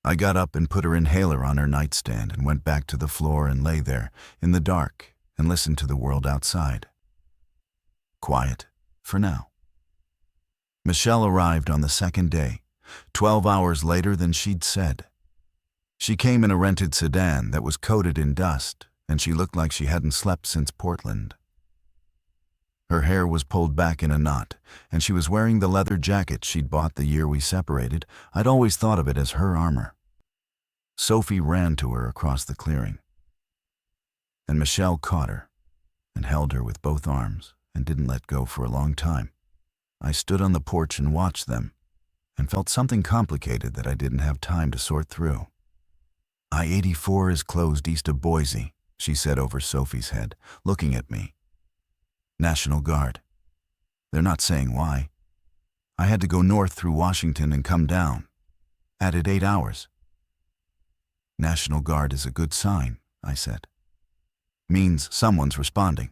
I got up and put her inhaler on her nightstand and went back to the floor and lay there in the dark and listened to the world outside. Quiet, for now. Michelle arrived on the second day, 12 hours later than she'd said. She came in a rented sedan that was coated in dust, and she looked like she hadn't slept since Portland. Her hair was pulled back in a knot, and she was wearing the leather jacket she'd bought the year we separated. I'd always thought of it as her armor. Sophie ran to her across the clearing, and Michelle caught her and held her with both arms and didn't let go for a long time. I stood on the porch and watched them and felt something complicated that I didn't have time to sort through. I-84 is closed east of Boise, she said over Sophie's head, looking at me. National Guard. They're not saying why. I had to go north through Washington and come down. Added 8 hours. National Guard is a good sign, I said. Means someone's responding.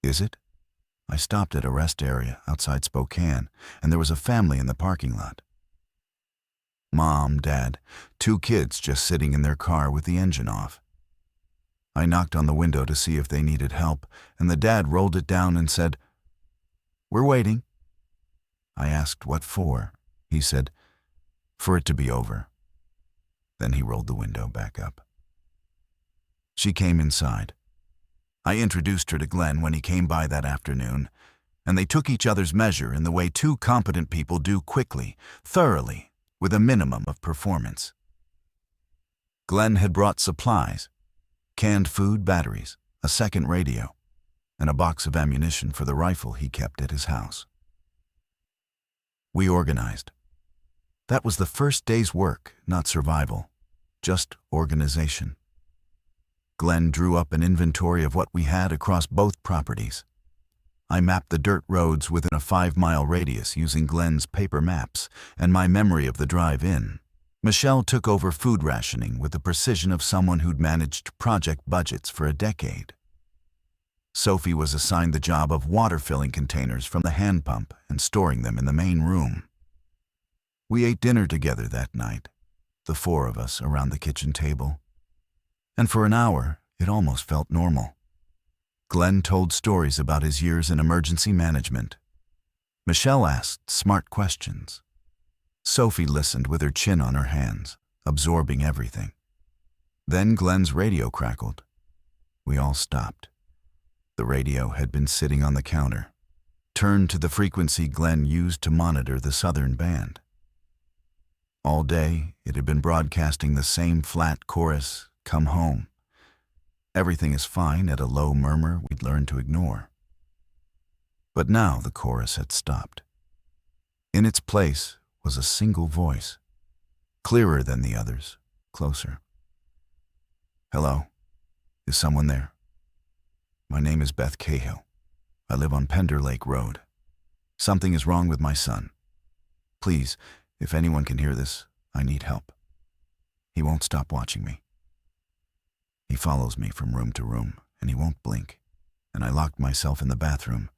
Is it? I stopped at a rest area outside Spokane, and there was a family in the parking lot. Mom, Dad, 2 kids just sitting in their car with the engine off. I knocked on the window to see if they needed help, and the dad rolled it down and said, "We're waiting." I asked what for. He said, "For it to be over." Then he rolled the window back up. She came inside. I introduced her to Glenn when he came by that afternoon, and they took each other's measure in the way 2 competent people do, quickly, thoroughly, with a minimum of performance. Glenn had brought supplies, canned food, batteries, a second radio, and a box of ammunition for the rifle he kept at his house. We organized. That was the first day's work, not survival, just organization. Glenn drew up an inventory of what we had across both properties. I mapped the dirt roads within a 5-mile radius using Glenn's paper maps and my memory of the drive in. Michelle took over food rationing with the precision of someone who'd managed project budgets for a decade. Sophie was assigned the job of water filling containers from the hand pump and storing them in the main room. We ate dinner together that night, the 4 of us around the kitchen table. And for an hour, it almost felt normal. Glenn told stories about his years in emergency management. Michelle asked smart questions. Sophie listened with her chin on her hands, absorbing everything. Then Glenn's radio crackled. We all stopped. The radio had been sitting on the counter, turned to the frequency Glenn used to monitor the southern band. All day, it had been broadcasting the same flat chorus, "Come home. Everything is fine," at a low murmur we'd learned to ignore. But now the chorus had stopped. In its place was a single voice, clearer than the others, closer. "Hello? Is someone there? My name is Beth Cahill. I live on Pender Lake Road. Something is wrong with my son. Please, if anyone can hear this, I need help. He won't stop watching me. He follows me from room to room, and he won't blink, and I locked myself in the bathroom,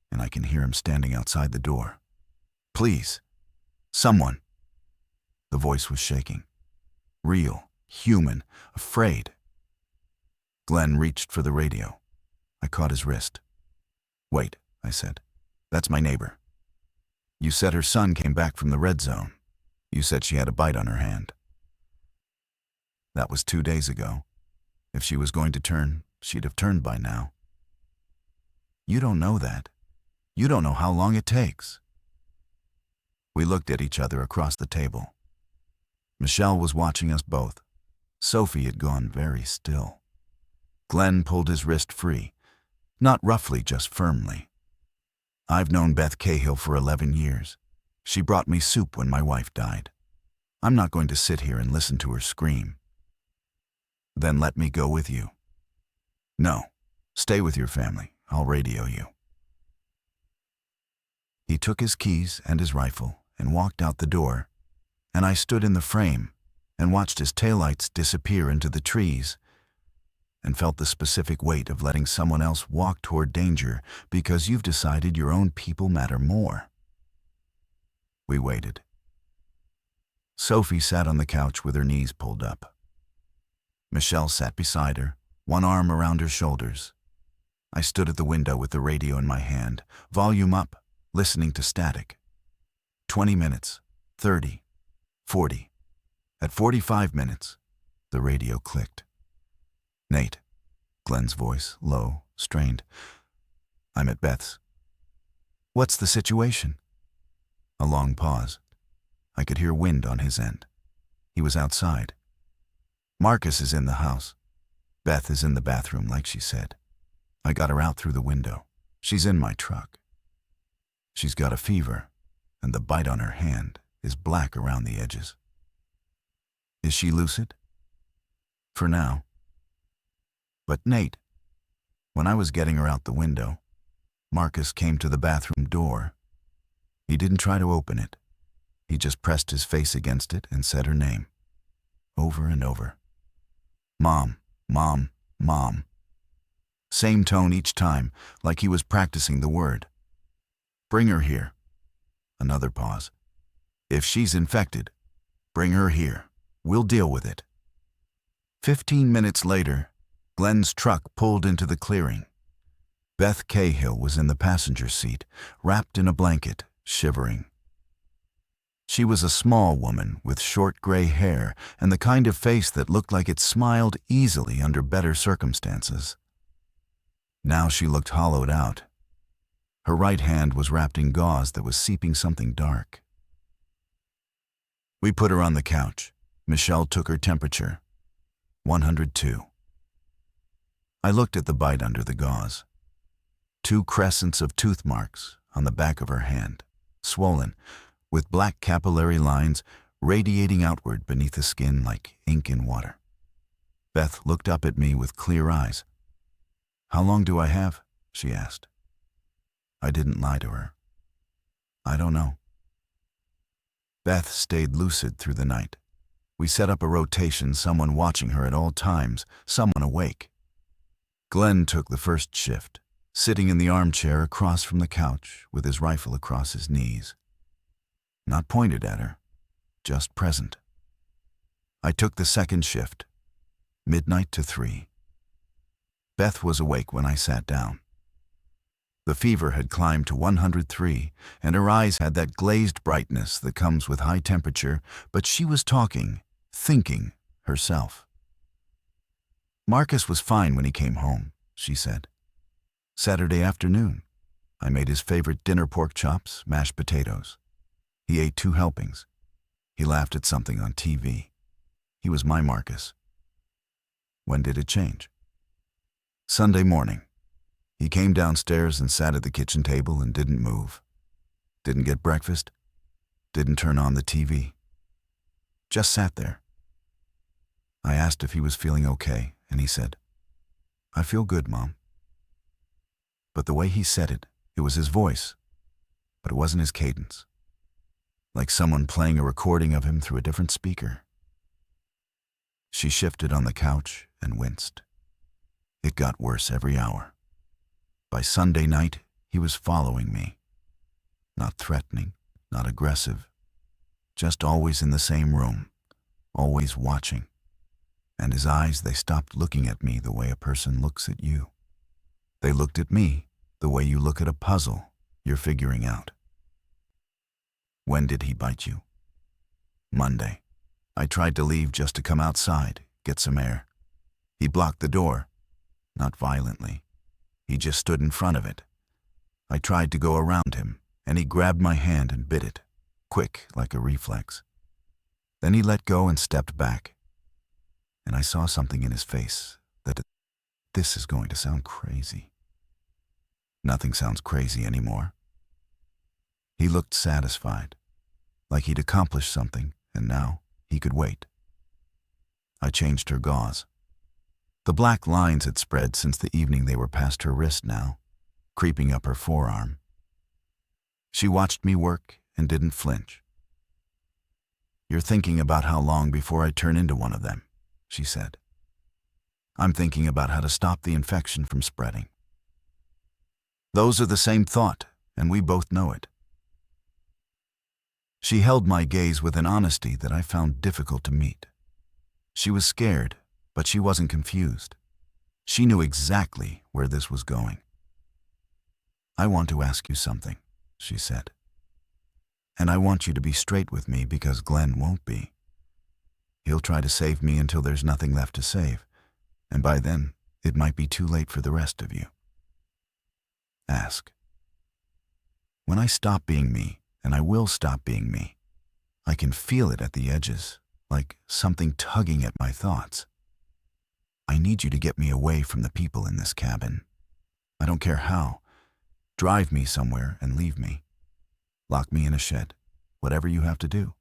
and I can hear him standing outside the door. Please, someone." The voice was shaking. Real, human, afraid. Glenn reached for the radio. I caught his wrist. "Wait," I said. "That's my neighbor. You said her son came back from the red zone. You said she had a bite on her hand." That was 2 days ago. If she was going to turn, she'd have turned by now. You don't know that. You don't know how long it takes. We looked at each other across the table. Michelle was watching us both. Sophie had gone very still. Glenn pulled his wrist free, not roughly, just firmly. I've known Beth Cahill for 11 years. She brought me soup when my wife died. I'm not going to sit here and listen to her scream. Then let me go with you. No, stay with your family. I'll radio you. He took his keys and his rifle and walked out the door, and I stood in the frame and watched his taillights disappear into the trees and felt the specific weight of letting someone else walk toward danger because you've decided your own people matter more. We waited. Sophie sat on the couch with her knees pulled up. Michelle sat beside her, one arm around her shoulders. I stood at the window with the radio in my hand, volume up, listening to static. 20 minutes, 30, 40. At 45 minutes, the radio clicked. Nate, Glenn's voice, low, strained. I'm at Beth's. What's the situation? A long pause. I could hear wind on his end. He was outside. Marcus is in the house. Beth is in the bathroom, like she said. I got her out through the window. She's in my truck. She's got a fever, and the bite on her hand is black around the edges. Is she lucid? For now. But Nate, when I was getting her out the window, Marcus came to the bathroom door. He didn't try to open it. He just pressed his face against it and said her name, over and over. Mom, Mom, Mom. Same tone each time, like he was practicing the word. Bring her here. Another pause. If she's infected, bring her here. We'll deal with it. 15 minutes later, Glenn's truck pulled into the clearing. Beth Cahill was in the passenger seat, wrapped in a blanket, shivering. She was a small woman with short gray hair and the kind of face that looked like it smiled easily under better circumstances. Now she looked hollowed out. Her right hand was wrapped in gauze that was seeping something dark. We put her on the couch. Michelle took her temperature. 102. I looked at the bite under the gauze. 2 crescents of tooth marks on the back of her hand, swollen, with black capillary lines radiating outward beneath the skin like ink in water. Beth looked up at me with clear eyes. How long do I have? She asked. I didn't lie to her. I don't know. Beth stayed lucid through the night. We set up a rotation, someone watching her at all times, someone awake. Glenn took the first shift, sitting in the armchair across from the couch with his rifle across his knees. Not pointed at her, just present. I took the second shift, midnight to 3. Beth was awake when I sat down. The fever had climbed to 103, and her eyes had that glazed brightness that comes with high temperature, but she was talking, thinking herself. Marcus was fine when he came home, she said. Saturday afternoon, I made his favorite dinner: pork chops, mashed potatoes. He ate 2 helpings. He laughed at something on TV. He was my Marcus. When did it change? Sunday morning. He came downstairs and sat at the kitchen table and didn't move. Didn't get breakfast. Didn't turn on the TV. Just sat there. I asked if he was feeling okay, and he said, I feel good, Mom. But the way he said it, it was his voice, but it wasn't his cadence. Like someone playing a recording of him through a different speaker. She shifted on the couch and winced. It got worse every hour. By Sunday night, he was following me. Not threatening, not aggressive, just always in the same room, always watching. And his eyes, they stopped looking at me the way a person looks at you. They looked at me the way you look at a puzzle you're figuring out. When did he bite you? Monday. I tried to leave just to come outside, get some air. He blocked the door, not violently. He just stood in front of it. I tried to go around him, and he grabbed my hand and bit it, quick like a reflex. Then he let go and stepped back, and I saw something in his face that this is going to sound crazy. Nothing sounds crazy anymore. He looked satisfied, like he'd accomplished something, and now he could wait. I changed her gauze. The black lines had spread since the evening they were past her wrist now, creeping up her forearm. She watched me work and didn't flinch. "You're thinking about how long before I turn into one of them," she said. "I'm thinking about how to stop the infection from spreading." Those are the same thought, and we both know it. She held my gaze with an honesty that I found difficult to meet. She was scared, but she wasn't confused. She knew exactly where this was going. "I want to ask you something," she said. "And I want you to be straight with me because Glenn won't be. He'll try to save me until there's nothing left to save, and by then it might be too late for the rest of you." Ask. When I stop being me, and I will stop being me, I can feel it at the edges, like something tugging at my thoughts. I need you to get me away from the people in this cabin. I don't care how. Drive me somewhere and leave me. Lock me in a shed, whatever you have to do.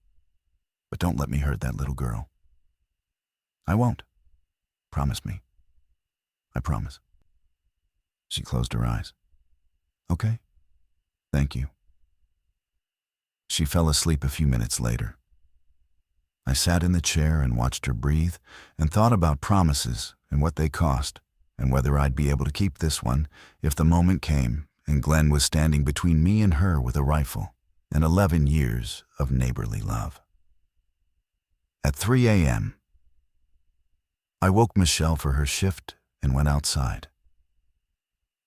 But don't let me hurt that little girl. I won't. Promise me. I promise. She closed her eyes. Okay. Thank you. She fell asleep a few minutes later. I sat in the chair and watched her breathe and thought about promises and what they cost and whether I'd be able to keep this one if the moment came and Glenn was standing between me and her with a rifle and 11 years of neighborly love. At 3 a.m., I woke Michelle for her shift and went outside.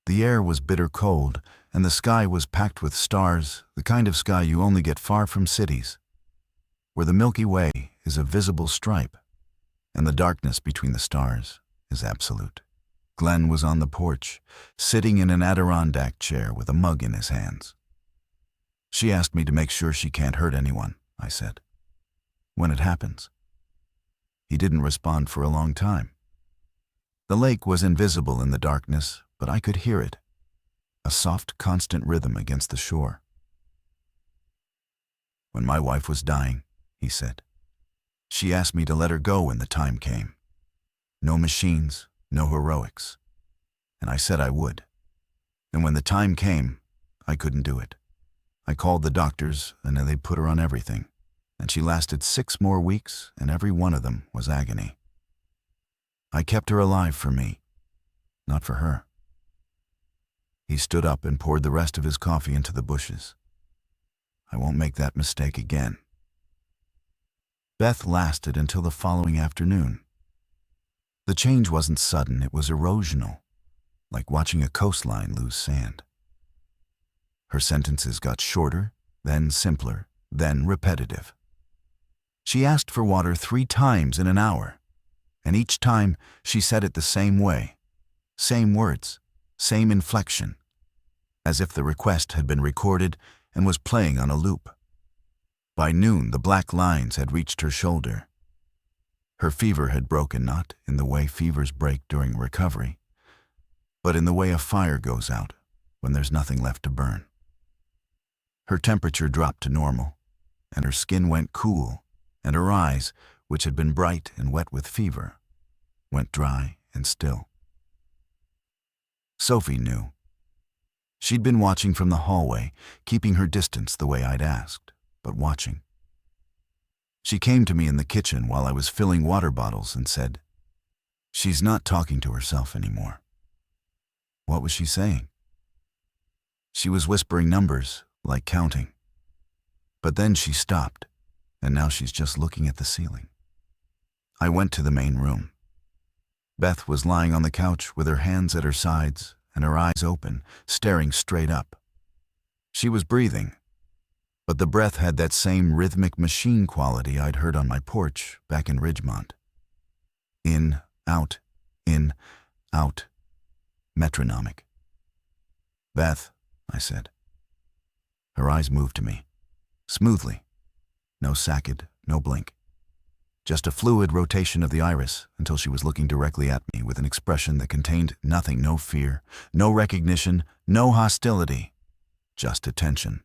The air was bitter cold and the sky was packed with stars, the kind of sky you only get far from cities, where the Milky Way is a visible stripe, and the darkness between the stars is absolute. Glenn was on the porch, sitting in an Adirondack chair with a mug in his hands. "She asked me to make sure she can't hurt anyone," I said. "When it happens." He didn't respond for a long time. The lake was invisible in the darkness, but I could hear it, a soft, constant rhythm against the shore. "When my wife was dying," he said, "she asked me to let her go when the time came. No machines, no heroics. And I said I would. And when the time came, I couldn't do it. I called the doctors, and they put her on everything. And she lasted 6 more weeks, and every one of them was agony. I kept her alive for me, not for her." He stood up and poured the rest of his coffee into the bushes. "I won't make that mistake again." Beth lasted until the following afternoon. The change wasn't sudden, it was erosional, like watching a coastline lose sand. Her sentences got shorter, then simpler, then repetitive. She asked for water 3 times in an hour, and each time she said it the same way, same words, same inflection, as if the request had been recorded and was playing on a loop. By noon, the black lines had reached her shoulder. Her fever had broken, not in the way fevers break during recovery, but in the way a fire goes out when there's nothing left to burn. Her temperature dropped to normal, and her skin went cool, and her eyes, which had been bright and wet with fever, went dry and still. Sophie knew. She'd been watching from the hallway, keeping her distance the way I'd asked, but watching. She came to me in the kitchen while I was filling water bottles and said, "She's not talking to herself anymore." What was she saying? She was whispering numbers, like counting. But then she stopped, and now she's just looking at the ceiling. I went to the main room. Beth was lying on the couch with her hands at her sides and her eyes open, staring straight up. She was breathing, but the breath had that same rhythmic machine quality I'd heard on my porch back in Ridgemont. In, out, in, out. Metronomic. Beth, I said. Her eyes moved to me. Smoothly. No saccade, no blink. Just a fluid rotation of the iris until she was looking directly at me with an expression that contained nothing, no fear, no recognition, no hostility, just attention.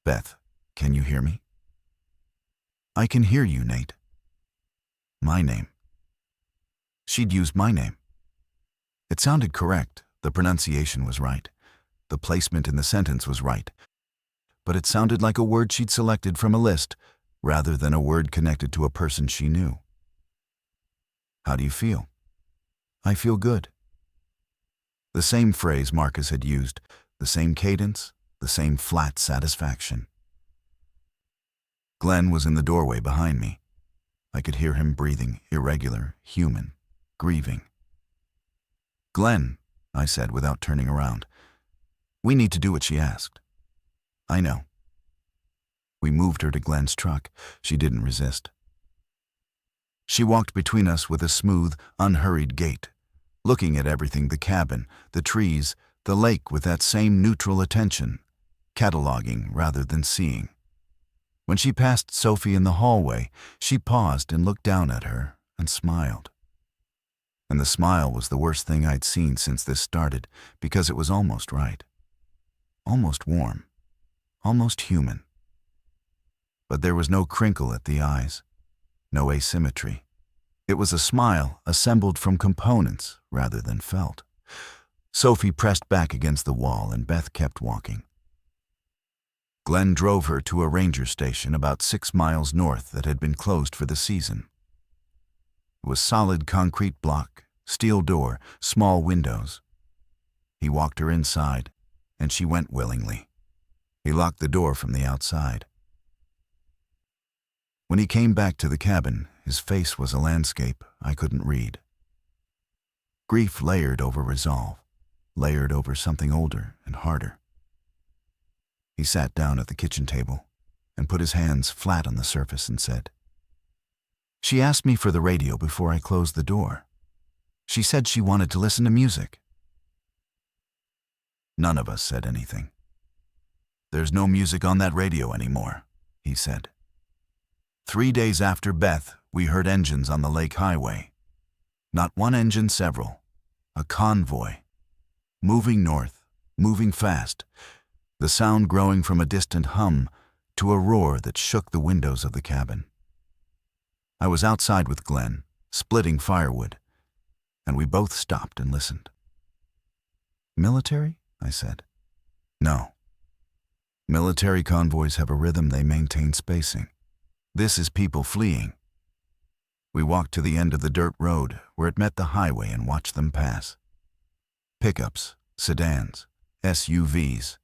Beth, can you hear me? I can hear you, Nate. My name. She'd used my name. It sounded correct, the pronunciation was right, the placement in the sentence was right, but it sounded like a word she'd selected from a list rather than a word connected to a person she knew. How do you feel? I feel good. The same phrase Marcus had used, the same cadence, the same flat satisfaction. Glenn was in the doorway behind me. I could hear him breathing, irregular, human, grieving. Glenn, I said without turning around, we need to do what she asked. I know. We moved her to Glenn's truck. She didn't resist. She walked between us with a smooth, unhurried gait, looking at everything, the cabin, the trees, the lake with that same neutral attention, cataloging rather than seeing. When she passed Sophie in the hallway, she paused and looked down at her and smiled. And the smile was the worst thing I'd seen since this started, because it was almost right. Almost warm. Almost human. But there was no crinkle at the eyes, no asymmetry. It was a smile assembled from components rather than felt. Sophie pressed back against the wall and Beth kept walking. Glenn drove her to a ranger station about 6 miles north that had been closed for the season. It was solid concrete block, steel door, small windows. He walked her inside, and she went willingly. He locked the door from the outside. When he came back to the cabin, his face was a landscape I couldn't read. Grief layered over resolve, layered over something older and harder. He sat down at the kitchen table and put his hands flat on the surface and said, "She asked me for the radio before I closed the door. She said she wanted to listen to music." None of us said anything. "There's no music on that radio anymore," he said. 3 days after Beth, we heard engines on the lake highway. Not one engine, several. A convoy. Moving north, moving fast, the sound growing from a distant hum to a roar that shook the windows of the cabin. I was outside with Glenn, splitting firewood, and we both stopped and listened. "Military?" I said. "No. Military convoys have a rhythm they maintain spacing. This is people fleeing." We walked to the end of the dirt road where it met the highway and watched them pass. Pickups, sedans, SUVs,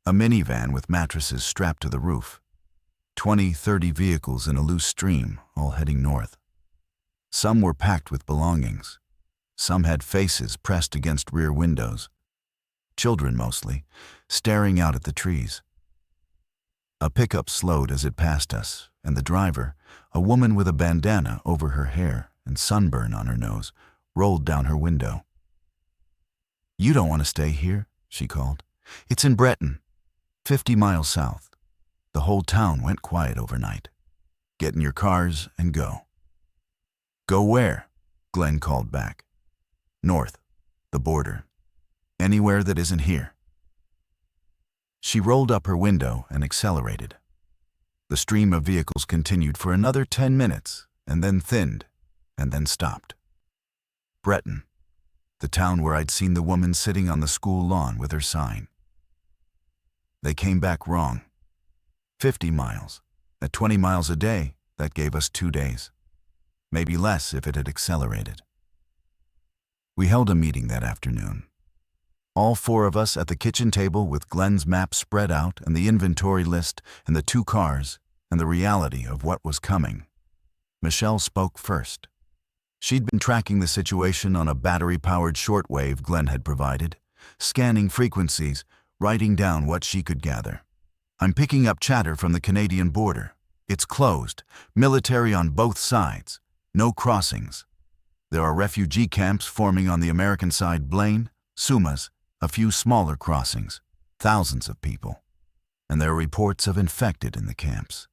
a minivan with mattresses strapped to the roof, 20, 30 vehicles in a loose stream, all heading north. Some were packed with belongings. Some had faces pressed against rear windows. Children mostly, staring out at the trees. A pickup slowed as it passed us, and the driver, a woman with a bandana over her hair and sunburn on her nose, rolled down her window. "You don't want to stay here," she called. "It's in Breton, 50 miles south. The whole town went quiet overnight. Get in your cars and go." "Go where?" Glenn called back. "North, the border. Anywhere that isn't here." She rolled up her window and accelerated. The stream of vehicles continued for another 10 minutes, and then thinned, and then stopped. Breton, the town where I'd seen the woman sitting on the school lawn with her sign. They came back wrong. 50 miles. At 20 miles a day, that gave us 2 days. Maybe less if it had accelerated. We held a meeting that afternoon. All 4 of us at the kitchen table with Glenn's map spread out and the inventory list and the 2 cars and the reality of what was coming. Michelle spoke first. She'd been tracking the situation on a battery-powered shortwave Glenn had provided, scanning frequencies, writing down what she could gather. "I'm picking up chatter from the Canadian border. It's closed, military on both sides. No crossings. There are refugee camps forming on the American side, Blaine, Sumas, a few smaller crossings, thousands of people. And there are reports of infected in the camps.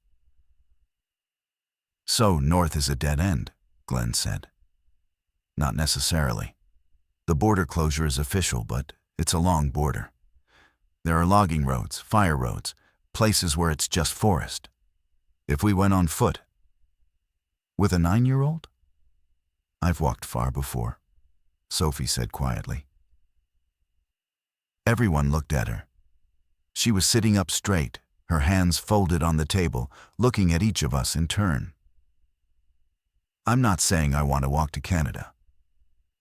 So north is a dead end, Glenn said. Not necessarily. The border closure is official, but it's a long border. There are logging roads, fire roads, places where it's just forest. If we went on foot. With a 9-year-old? I've walked far before, Sophie said quietly. Everyone looked at her. She was sitting up straight, her hands folded on the table, looking at each of us in turn. I'm not saying I want to walk to Canada.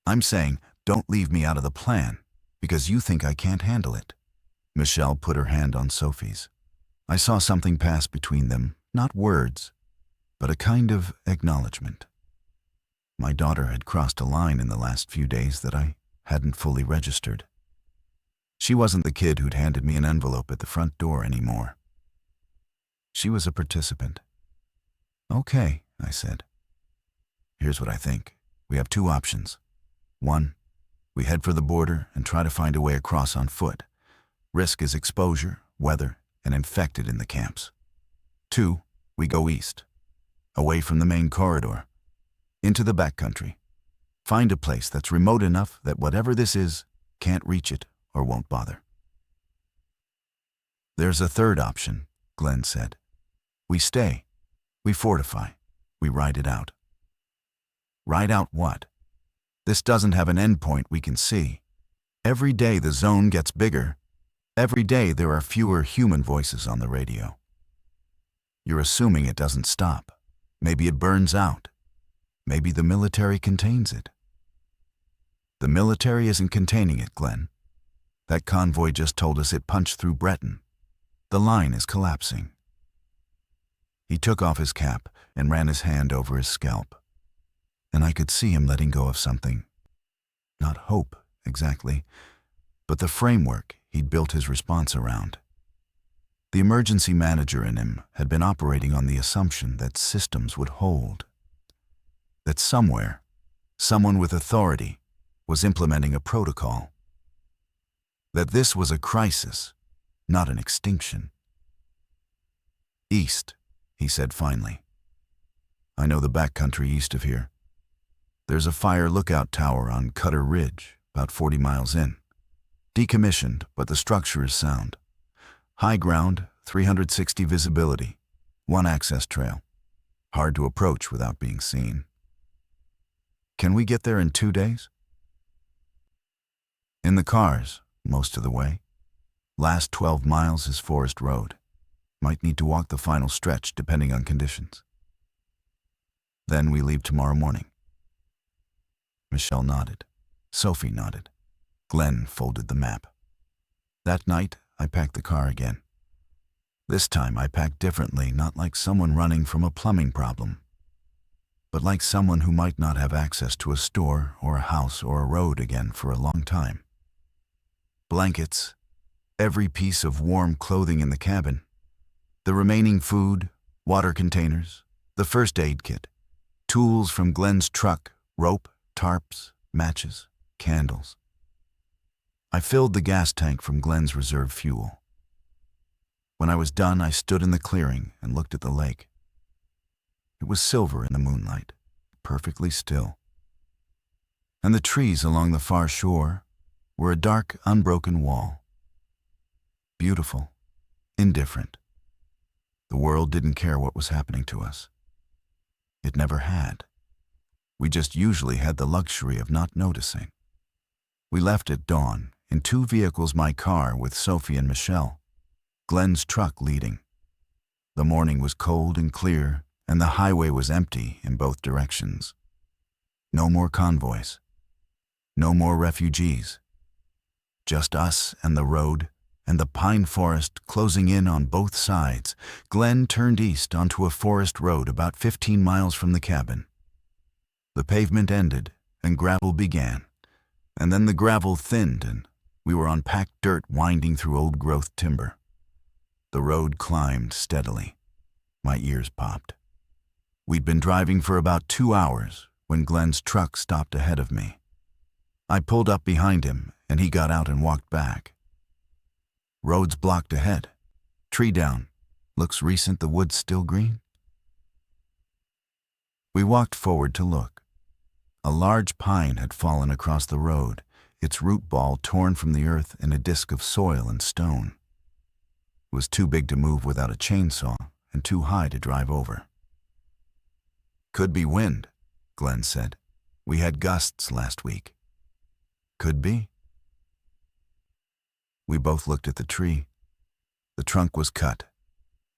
I'm saying don't leave me out of the plan, because you think I can't handle it. Michelle put her hand on Sophie's. I saw something pass between them, not words, but a kind of acknowledgement. My daughter had crossed a line in the last few days that I hadn't fully registered. She wasn't the kid who'd handed me an envelope at the front door anymore. She was a participant. Okay, I said. Here's what I think. We have 2 options. 1, we head for the border and try to find a way across on foot. Risk is exposure, weather, and infected in the camps. 2, we go east, away from the main corridor, into the backcountry. Find a place that's remote enough that whatever this is can't reach it or won't bother. There's a 3rd option, Glenn said. We stay. We fortify. We ride it out. Ride out what? This doesn't have an endpoint we can see. Every day the zone gets bigger. Every day there are fewer human voices on the radio. You're assuming it doesn't stop. Maybe it burns out. Maybe the military contains it. The military isn't containing it, Glenn. That convoy just told us it punched through Breton. The line is collapsing. He took off his cap and ran his hand over his scalp. And I could see him letting go of something. Not hope, exactly, but the framework he'd built his response around. The emergency manager in him had been operating on the assumption that systems would hold. That somewhere, someone with authority was implementing a protocol. That this was a crisis, not an extinction. East, he said finally. I know the backcountry east of here. There's a fire lookout tower on Cutter Ridge, about 40 miles in. Decommissioned, but the structure is sound. High ground, 360 visibility, 1 access trail. Hard to approach without being seen. Can we get there in 2 days? In the cars, most of the way. Last 12 miles is forest road. Might need to walk the final stretch depending on conditions. Then we leave tomorrow morning. Michelle nodded. Sophie nodded. Glenn folded the map. That night, I packed the car again. This time I packed differently, not like someone running from a plumbing problem, but like someone who might not have access to a store or a house or a road again for a long time. Blankets, every piece of warm clothing in the cabin, the remaining food, water containers, the first aid kit, tools from Glenn's truck, rope, tarps, matches, candles. I filled the gas tank from Glenn's reserve fuel. When I was done, I stood in the clearing and looked at the lake. It was silver in the moonlight, perfectly still. And the trees along the far shore were a dark, unbroken wall. Beautiful, indifferent. The world didn't care what was happening to us. It never had. We just usually had the luxury of not noticing. We left at dawn, in 2 vehicles, my car with Sophie and Michelle, Glenn's truck leading. The morning was cold and clear, and the highway was empty in both directions. No more convoys. No more refugees. Just us and the road, and the pine forest closing in on both sides. Glenn turned east onto a forest road about 15 miles from the cabin. The pavement ended, and gravel began, and then the gravel thinned, and we were on packed dirt winding through old-growth timber. The road climbed steadily. My ears popped. We'd been driving for about 2 hours when Glenn's truck stopped ahead of me. I pulled up behind him, and he got out and walked back. Road's blocked ahead. Tree down. Looks recent, the wood's still green. We walked forward to look. A large pine had fallen across the road, its root ball torn from the earth in a disk of soil and stone. It was too big to move without a chainsaw and too high to drive over. "Could be wind," Glenn said. "We had gusts last week." "Could be." We both looked at the tree. The trunk was cut.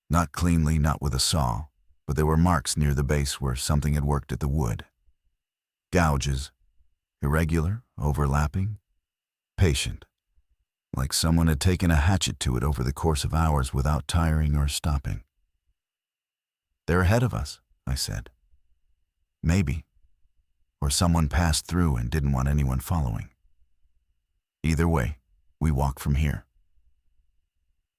Not cleanly, not with a saw, but there were marks near the base where something had worked at the wood. Gouges, irregular, overlapping, patient, like someone had taken a hatchet to it over the course of hours without tiring or stopping. "They're ahead of us," I said. "Maybe. Or someone passed through and didn't want anyone following. Either way, we walk from here."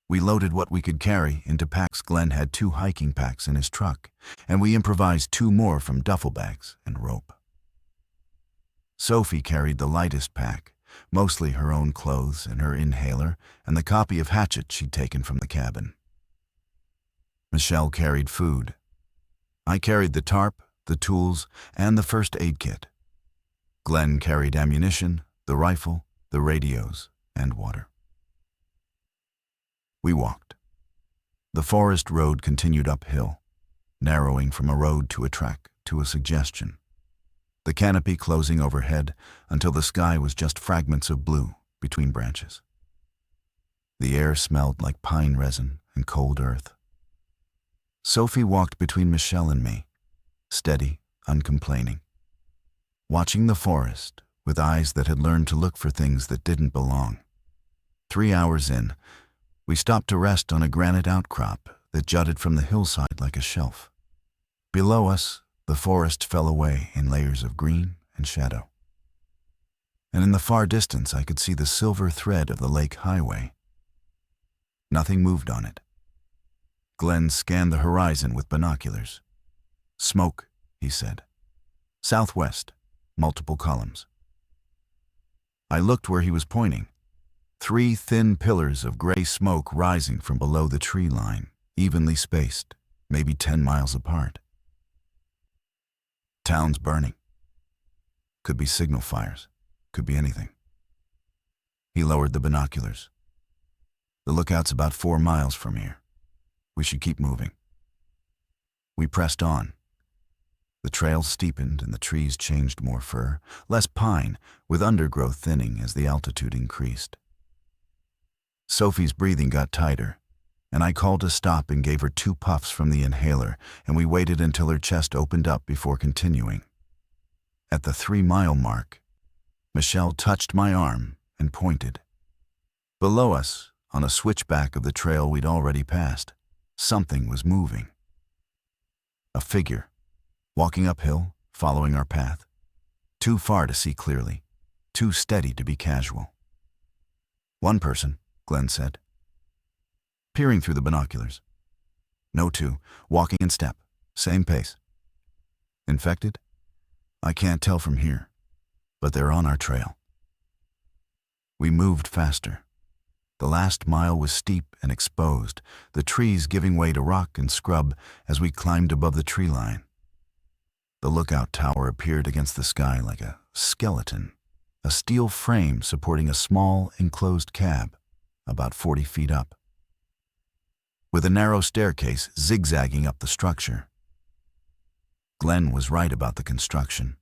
We loaded what we could carry into packs. Glenn had 2 hiking packs in his truck, and we improvised 2 more from duffel bags and rope. Sophie carried the lightest pack, mostly her own clothes and her inhaler and the copy of Hatchet she'd taken from the cabin. Michelle carried food. I carried the tarp, the tools, and the first aid kit. Glenn carried ammunition, the rifle, the radios, and water. We walked. The forest road continued uphill, narrowing from a road to a track to a suggestion. The canopy closing overhead until the sky was just fragments of blue between branches. The air smelled like pine resin and cold earth. Sophie walked between Michelle and me, steady, uncomplaining, watching the forest with eyes that had learned to look for things that didn't belong. 3 hours in, we stopped to rest on a granite outcrop that jutted from the hillside like a shelf. Below us, the forest fell away in layers of green and shadow. And in the far distance, I could see the silver thread of the lake highway. Nothing moved on it. Glenn scanned the horizon with binoculars. "Smoke," he said. "Southwest, multiple columns." I looked where he was pointing. 3 thin pillars of gray smoke rising from below the tree line, evenly spaced, maybe 10 miles apart. "Town's burning." Could be signal fires. Could be anything. He lowered the binoculars. "The lookout's about 4 miles from here. We should keep moving." We pressed on. The trail steepened and the trees changed more fir, less pine, with undergrowth thinning as the altitude increased. Sophie's breathing got tighter, and I called to stop and gave her 2 puffs from the inhaler, and we waited until her chest opened up before continuing. At the 3-mile mark, Michelle touched my arm and pointed. Below us, on a switchback of the trail we'd already passed, something was moving. A figure, walking uphill, following our path. Too far to see clearly, too steady to be casual. "One person," Glenn said, peering through the binoculars. "No 2, walking in step, same pace." "Infected?" "I can't tell from here, but they're on our trail." We moved faster. The last mile was steep and exposed, the trees giving way to rock and scrub as we climbed above the tree line. The lookout tower appeared against the sky like a skeleton, a steel frame supporting a small, enclosed cab, about 40 feet up, with a narrow staircase zigzagging up the structure. Glenn was right about the construction.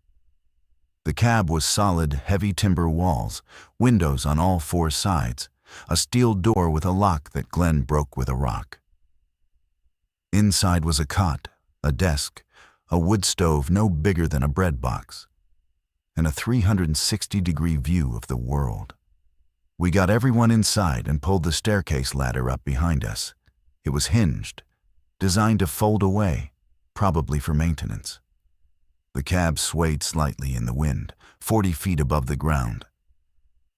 The cab was solid, heavy timber walls, windows on all 4 sides, a steel door with a lock that Glenn broke with a rock. Inside was a cot, a desk, a wood stove no bigger than a bread box, and a 360-degree view of the world. We got everyone inside and pulled the staircase ladder up behind us. It was hinged, designed to fold away, probably for maintenance. The cab swayed slightly in the wind, 40 feet above the ground.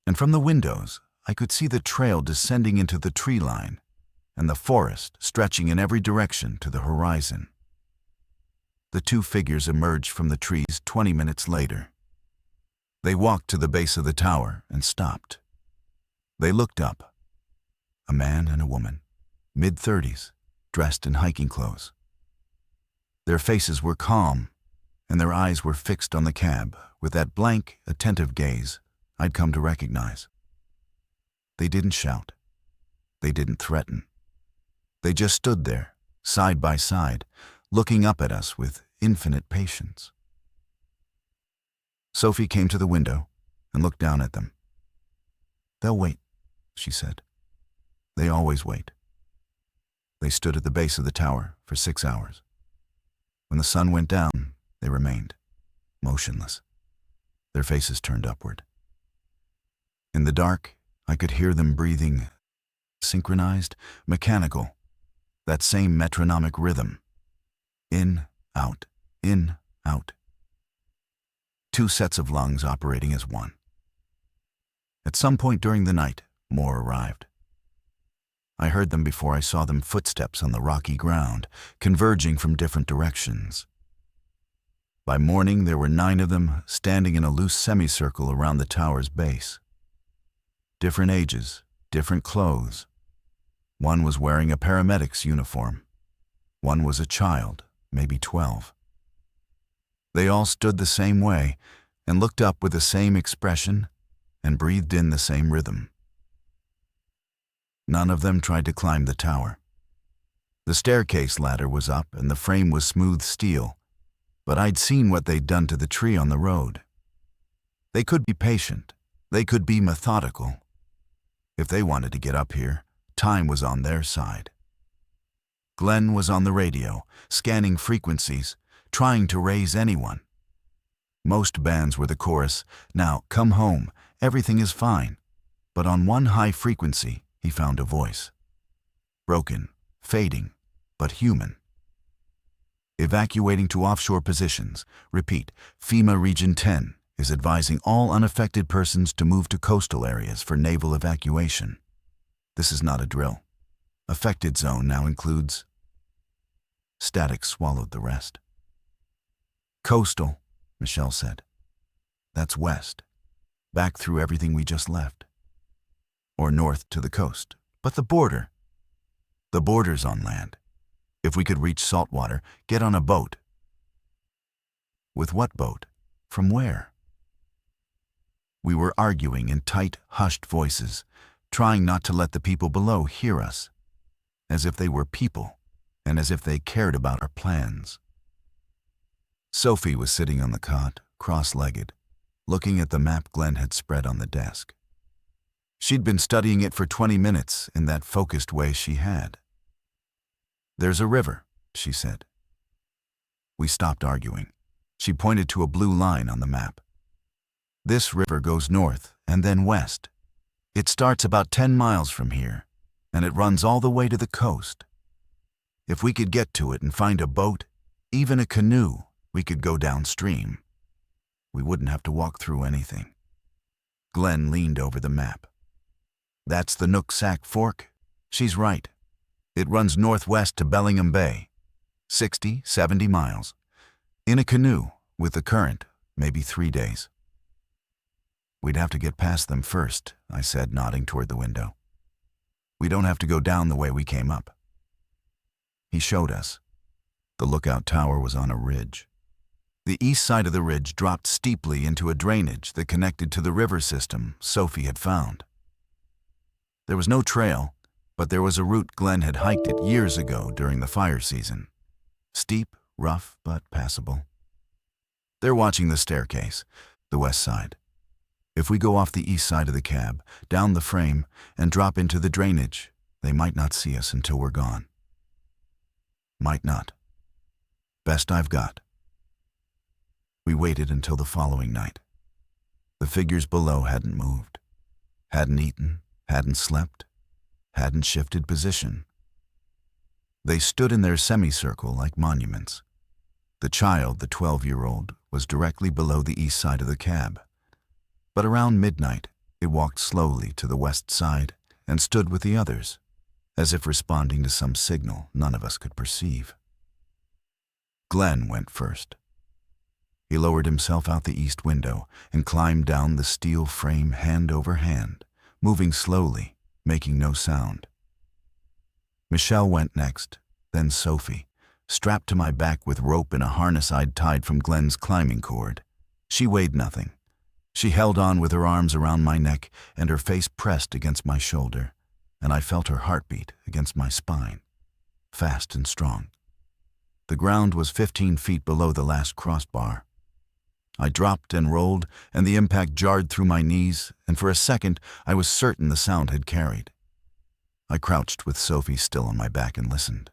And from the windows, I could see the trail descending into the tree line and the forest stretching in every direction to the horizon. The two figures emerged from the trees 20 minutes later. They walked to the base of the tower and stopped. They looked up. A man and a woman, mid-30s, dressed in hiking clothes. Their faces were calm, and their eyes were fixed on the cab with that blank, attentive gaze I'd come to recognize. They didn't shout. They didn't threaten. They just stood there, side by side, looking up at us with infinite patience. Sophie came to the window and looked down at them. "They'll wait," she said. "They always wait." They stood at the base of the tower for 6 hours. When the sun went down, they remained, motionless, their faces turned upward. In the dark, I could hear them breathing, synchronized, mechanical, that same metronomic rhythm. In, out, in, out. Two sets of lungs operating as one. At some point during the night, more arrived. I heard them before I saw them, footsteps on the rocky ground, converging from different directions. By morning, there were 9 of them standing in a loose semicircle around the tower's base. Different ages, different clothes. One was wearing a paramedic's uniform. One was a child, maybe 12. They all stood the same way and looked up with the same expression and breathed in the same rhythm. None of them tried to climb the tower. The staircase ladder was up and the frame was smooth steel, but I'd seen what they'd done to the tree on the road. They could be patient. They could be methodical. If they wanted to get up here, time was on their side. Glenn was on the radio, scanning frequencies, trying to raise anyone. Most bands were the chorus, "Now, come home, everything is fine." But on one high frequency, he found a voice. Broken, fading, but human. Evacuating to offshore positions. Repeat, FEMA Region 10 is advising all unaffected persons to move to coastal areas for naval evacuation. This is not a drill. Affected zone now includes... Static swallowed the rest. Coastal, Michelle said. That's west, back through everything we just left. Or north to the coast. But the border. The border's on land. If we could reach saltwater, get on a boat. With what boat? From where? We were arguing in tight, hushed voices, trying not to let the people below hear us, as if they were people, and as if they cared about our plans. Sophie was sitting on the cot, cross-legged, looking at the map Glenn had spread on the desk. She'd been studying it for 20 minutes in that focused way she had. "There's a river," she said. We stopped arguing. She pointed to a blue line on the map. "This river goes north and then west. It starts about 10 miles from here, and it runs all the way to the coast. If we could get to it and find a boat, even a canoe, we could go downstream. We wouldn't have to walk through anything." Glenn leaned over the map. "That's the Nooksack Fork?" "She's right. It runs northwest to Bellingham Bay, 60, 70 miles. In a canoe, with the current, maybe 3 days." "We'd have to get past them first," I said, nodding toward the window. "We don't have to go down the way we came up." He showed us. The lookout tower was on a ridge. The east side of the ridge dropped steeply into a drainage that connected to the river system Sophie had found. There was no trail, but there was a route Glenn had hiked it years ago during the fire season. Steep, rough, but passable. They're watching the staircase, the west side. If we go off the east side of the cab, down the frame, and drop into the drainage, they might not see us until we're gone. Might not. Best I've got. We waited until the following night. The figures below hadn't moved, hadn't eaten, hadn't slept, hadn't shifted position. They stood in their semicircle like monuments. The child, the 12-year-old, was directly below the east side of the cab. But around midnight, it walked slowly to the west side and stood with the others, as if responding to some signal none of us could perceive. Glenn went first. He lowered himself out the east window and climbed down the steel frame hand over hand, moving slowly, making no sound. Michelle went next, then Sophie, strapped to my back with rope in a harness I'd tied from Glenn's climbing cord. She weighed nothing. She held on with her arms around my neck and her face pressed against my shoulder, and I felt her heartbeat against my spine, fast and strong. The ground was 15 feet below the last crossbar. I dropped and rolled, and the impact jarred through my knees, and for a second I was certain the sound had carried. I crouched with Sophie still on my back and listened.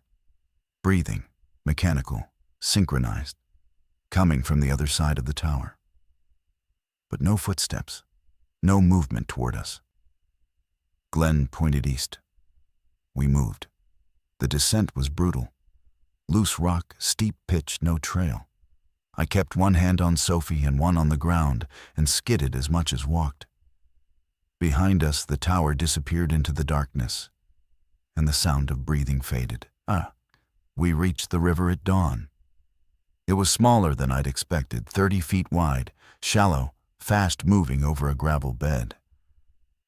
Breathing, mechanical, synchronized, coming from the other side of the tower. But no footsteps, no movement toward us. Glenn pointed east. We moved. The descent was brutal. Loose rock, steep pitch, no trail. I kept one hand on Sophie and one on the ground and skidded as much as walked. Behind us, the tower disappeared into the darkness, and the sound of breathing faded. We reached the river at dawn. It was smaller than I'd expected, 30 feet wide, shallow, fast-moving over a gravel bed.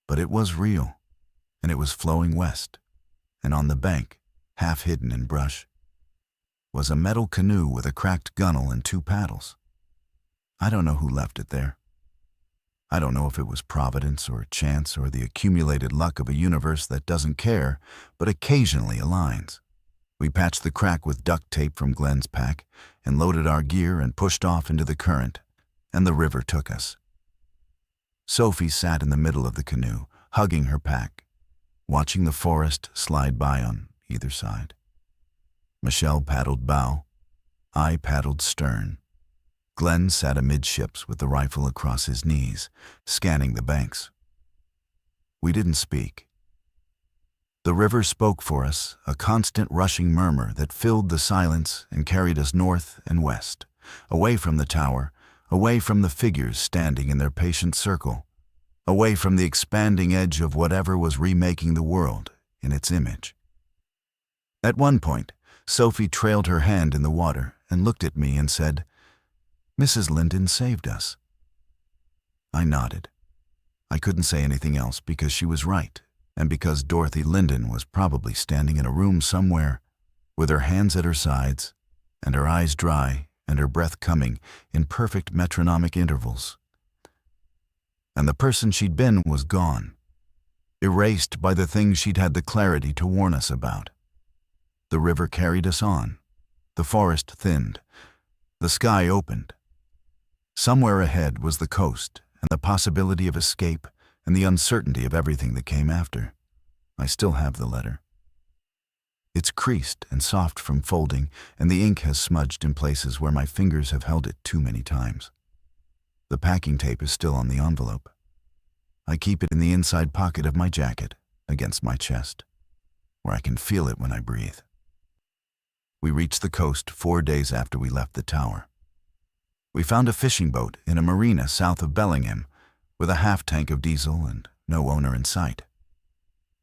But it was real, and it was flowing west, and on the bank, half hidden in brush, was a metal canoe with a cracked gunwale and 2 paddles. I don't know who left it there. I don't know if it was providence or chance or the accumulated luck of a universe that doesn't care, but occasionally aligns. We patched the crack with duct tape from Glenn's pack and loaded our gear and pushed off into the current, and the river took us. Sophie sat in the middle of the canoe, hugging her pack, watching the forest slide by on either side. Michelle paddled bow, I paddled stern. Glenn sat amidships with the rifle across his knees, scanning the banks. We didn't speak. The river spoke for us, a constant rushing murmur that filled the silence and carried us north and west, away from the tower, away from the figures standing in their patient circle, away from the expanding edge of whatever was remaking the world in its image. At one point, Sophie trailed her hand in the water and looked at me and said, "Mrs. Linden saved us." I nodded. I couldn't say anything else because she was right, and because Dorothy Linden was probably standing in a room somewhere, with her hands at her sides, and her eyes dry, and her breath coming in perfect metronomic intervals. And the person she'd been was gone, erased by the things she'd had the clarity to warn us about. The river carried us on. The forest thinned. The sky opened. Somewhere ahead was the coast and the possibility of escape and the uncertainty of everything that came after. I still have the letter. It's creased and soft from folding, and the ink has smudged in places where my fingers have held it too many times. The packing tape is still on the envelope. I keep it in the inside pocket of my jacket, against my chest, where I can feel it when I breathe. We reached the coast 4 days after we left the tower. We found a fishing boat in a marina south of Bellingham, with a half-tank of diesel and no owner in sight.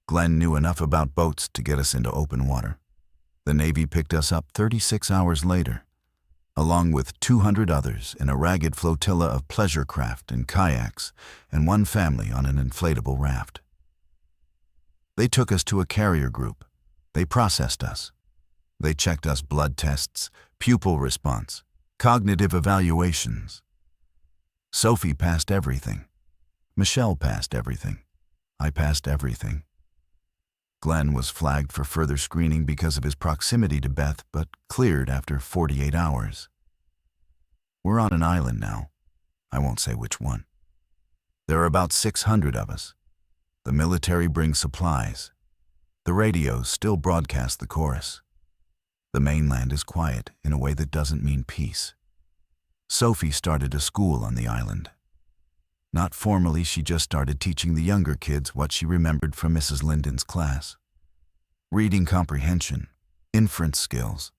Glenn knew enough about boats to get us into open water. The Navy picked us up 36 hours later, along with 200 others in a ragged flotilla of pleasure craft and kayaks, and one family on an inflatable raft. They took us to a carrier group. They processed us. They checked us blood tests, pupil response, cognitive evaluations. Sophie passed everything. Michelle passed everything. I passed everything. Glenn was flagged for further screening because of his proximity to Beth, but cleared after 48 hours. We're on an island now. I won't say which one. There are about 600 of us. The military brings supplies. The radios still broadcast the chorus. The mainland is quiet in a way that doesn't mean peace. Sophie started a school on the island. Not formally, she just started teaching the younger kids what she remembered from Mrs. Linden's class. Reading comprehension, inference skills,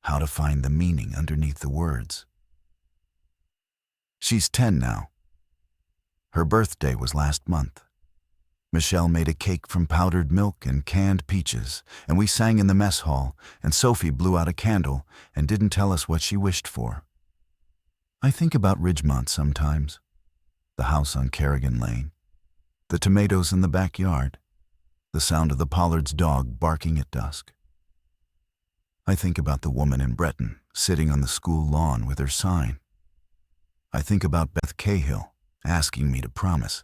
how to find the meaning underneath the words. She's 10 now. Her birthday was last month. Michelle made a cake from powdered milk and canned peaches, and we sang in the mess hall, and Sophie blew out a candle and didn't tell us what she wished for. I think about Ridgemont sometimes, the house on Kerrigan Lane, the tomatoes in the backyard, the sound of the Pollard's dog barking at dusk. I think about the woman in Breton sitting on the school lawn with her sign. I think about Beth Cahill asking me to promise.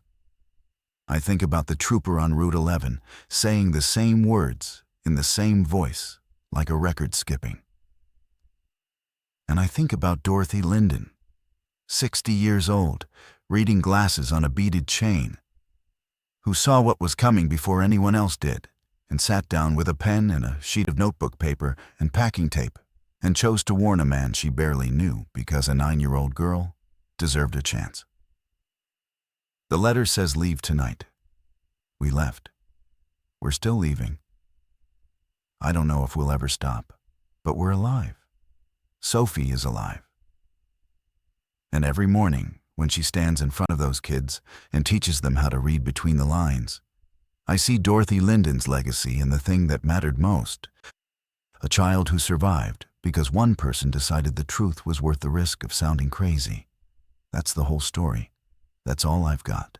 I think about the trooper on Route 11 saying the same words in the same voice, like a record skipping. And I think about Dorothy Linden, 60 years old, reading glasses on a beaded chain, who saw what was coming before anyone else did, and sat down with a pen and a sheet of notebook paper and packing tape, and chose to warn a man she barely knew because a 9-year-old girl deserved a chance. The letter says leave tonight. We left. We're still leaving. I don't know if we'll ever stop, but we're alive. Sophie is alive. And every morning, when she stands in front of those kids and teaches them how to read between the lines, I see Dorothy Linden's legacy in the thing that mattered most. A child who survived because one person decided the truth was worth the risk of sounding crazy. That's the whole story. That's all I've got.